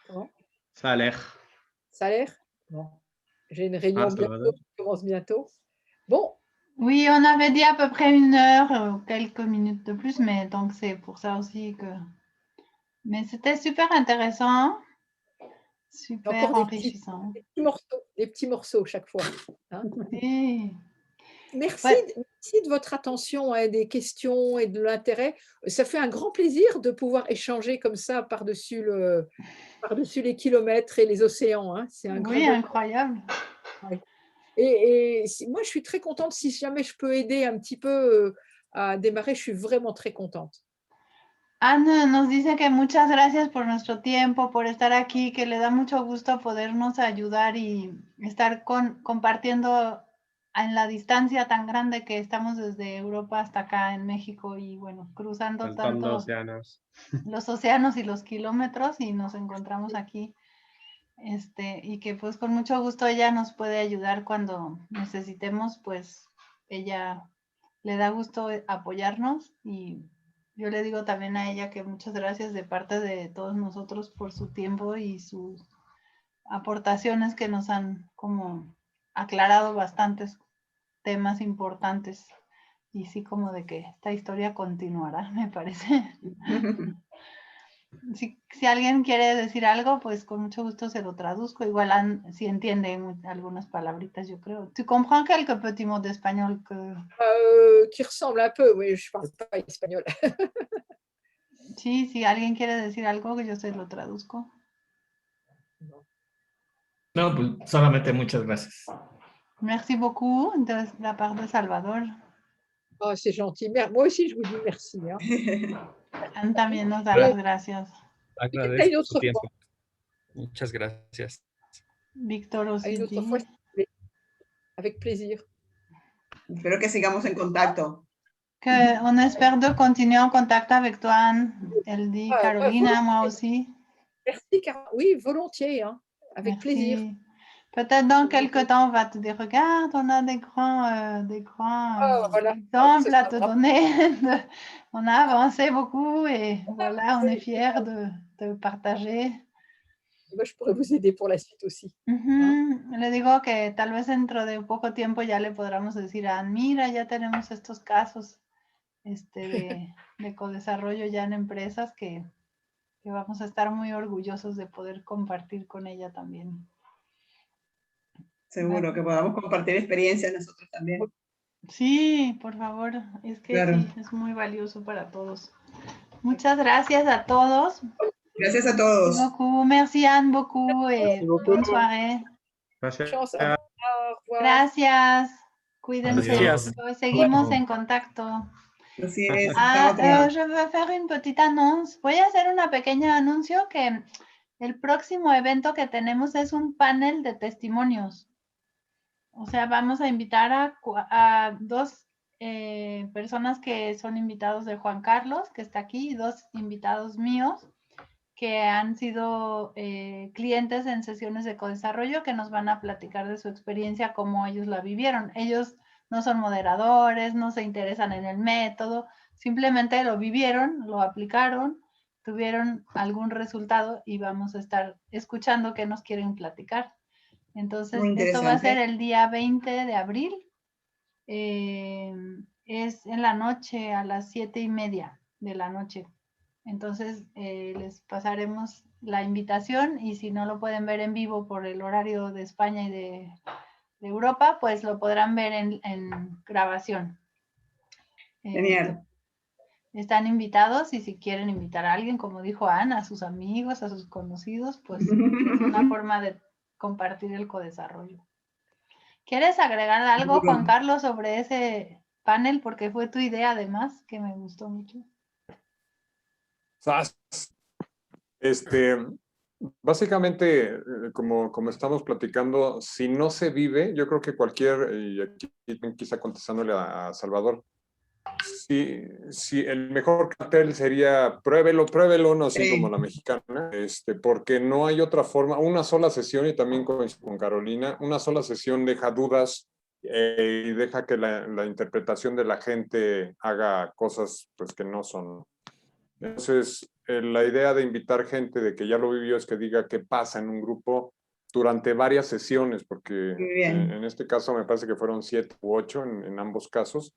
Comment Saleh. Salaire? Bon. J'ai une réunion Ah, bientôt, Salvador. qui commence bientôt. Bon, Oui, on avait dit à peu près 1 heure, quelques minutes de plus, mais donc c'est pour ça aussi que... Mais c'était super intéressant, super encore enrichissant. des petits morceaux chaque fois. Hein. Oui. Merci, Ouais. merci de votre attention et des questions et de l'intérêt. Ça fait un grand plaisir de pouvoir échanger comme ça par-dessus les kilomètres et les océans. Hein. C'est un grand Oui, bonheur. incroyable. Ouais. Moi, je suis très contente. Si jamais je peux aider un petit peu à démarrer, je suis vraiment très contente. Anne nos dice que muchas gracias por nuestro tiempo, por estar aquí, que le da mucho gusto podernos ayudar y estar compartiendo en la distancia tan grande que estamos desde Europa hasta acá en México y bueno, cruzando Saltando tanto océanos. los océanos y los kilómetros y nos encontramos aquí. Y que pues con mucho gusto ella nos puede ayudar cuando necesitemos, pues ella le da gusto apoyarnos y yo le digo también a ella que muchas gracias de parte de todos nosotros por su tiempo y sus aportaciones que nos han como aclarado bastantes temas importantes y sí como de que esta historia continuará, me parece. Si alguien quiere decir algo, pues con mucho gusto se lo traduzco. Igual si entiende algunas palabritas, yo creo. ¿Tu comprends quelques petits mots d'espagnol Qui ressemble un peu, oui, je ne parle pas espagnol. Sí, si alguien quiere decir algo, yo se lo traduzco. No, pues solamente muchas gracias. Merci beaucoup de la part de Salvador. Oh, c'est gentil. Moi aussi, je vous dis merci. Hein. Anne también nos da las gracias. Agradezco une su autre tiempo. fois. Muchas gracias. Víctor À aussi une autre dit. fois, avec plaisir. Espero que sigamos en contacto. Que on espère de continuer en contact avec toi, Anne. Elle dit Carolina, moi aussi. Merci, oui, volontiers, hein, avec Merci. plaisir. Peut-être dans quelques temps, on va te dire, regarde, on a des grands voilà. exemples à te donner. On a avancé beaucoup et voilà, on est fiers de partager. Moi, je pourrais vous aider pour la suite aussi. Hein? Le digo que tal vez dentro de poco tiempo ya le podamos decir a Anne, mira, ya tenemos estos casos de codesarrollo ya en empresas que vamos a estar muy orgullosos de poder compartir con ella también. Seguro que podamos compartir experiencias nosotros también. Sí, por favor, es que Claro. sí, es muy valioso para todos. Muchas gracias a todos. Gracias a todos. Merci Anne beaucoup et bonne soirée. Gracias. Chance, au revoir. Gracias. Cuídense. Gracias. Seguimos en contacto. Así es. hasta otra. Je veux faire une petite annonce. Voy a hacer una pequeña anuncio que el próximo evento que tenemos es un panel de testimonios. O sea, vamos a invitar a 2 personas que son invitados de Juan Carlos, que está aquí, y 2 invitados míos que han sido clientes en sesiones de codesarrollo que nos van a platicar de su experiencia, cómo ellos la vivieron. Ellos no son moderadores, no se interesan en el método, simplemente lo vivieron, lo aplicaron, tuvieron algún resultado y vamos a estar escuchando qué nos quieren platicar. Entonces, esto va a ser el día 20 de abril. Es en la noche, a las 7:30 de la noche. Entonces, les pasaremos la invitación y si no lo pueden ver en vivo por el horario de España y de Europa, pues lo podrán ver en grabación. Genial. Están invitados y si quieren invitar a alguien, como dijo Ana, a sus amigos, a sus conocidos, pues es una forma de compartir el codesarrollo. ¿Quieres agregar algo, Juan Carlos, sobre ese panel? Porque fue tu idea, además, que me gustó mucho. Básicamente, como estamos platicando, si no se vive, yo creo que cualquier, y aquí quizá contestándole a Salvador, Sí, sí, el mejor cartel sería pruébelo, pruébelo, no así Sí. como la mexicana, porque no hay otra forma. Una sola sesión, y también con Carolina, una sola sesión deja dudas y deja que la interpretación de la gente haga cosas pues, que no son. Entonces, la idea de invitar gente de que ya lo vivió es que diga qué pasa en un grupo durante varias sesiones, porque Muy bien. en este caso me parece que fueron 7 u 8 en ambos casos.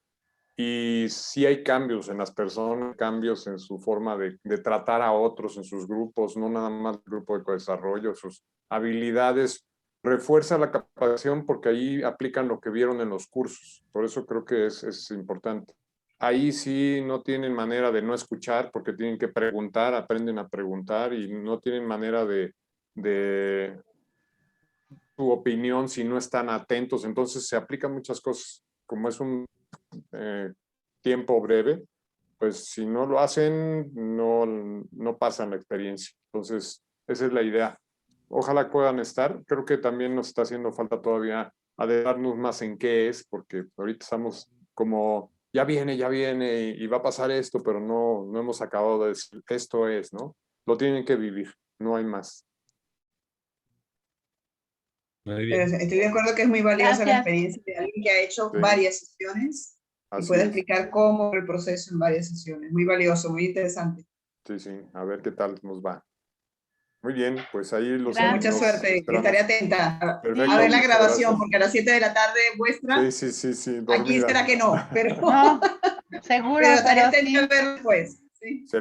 Y sí hay cambios en las personas, cambios en su forma de tratar a otros en sus grupos, no nada más el grupo de desarrollo, sus habilidades. Refuerza la capacitación porque ahí aplican lo que vieron en los cursos. Por eso creo que es importante. Ahí sí no tienen manera de no escuchar porque tienen que preguntar, aprenden a preguntar y no tienen manera de su opinión si no están atentos. Entonces se aplican muchas cosas. Como es un tiempo breve, pues si no lo hacen, no pasan la experiencia. Entonces, esa es la idea. Ojalá puedan estar. Creo que también nos está haciendo falta todavía adentrarnos más en qué es, porque ahorita estamos como, ya viene y va a pasar esto, pero no hemos acabado de decir, esto es, ¿no? Lo tienen que vivir, no hay más. Muy bien. Estoy de acuerdo que es muy valiosa la Gracias. experiencia de alguien que ha hecho Sí. varias sesiones y Así puede es. explicar cómo el proceso en varias sesiones. Muy valioso, muy interesante. Sí, sí, a ver qué tal nos va. Muy bien, pues ahí los Gracias. Mucha nos suerte. esperamos. Estaré atenta Perfecto, a ver la muchas grabación, gracias. porque a las 7 de la tarde vuestra, Sí, aquí dormida. será que no, pero, No, seguro, pero estaré pero atenta sí. a ver después. ¿sí? Se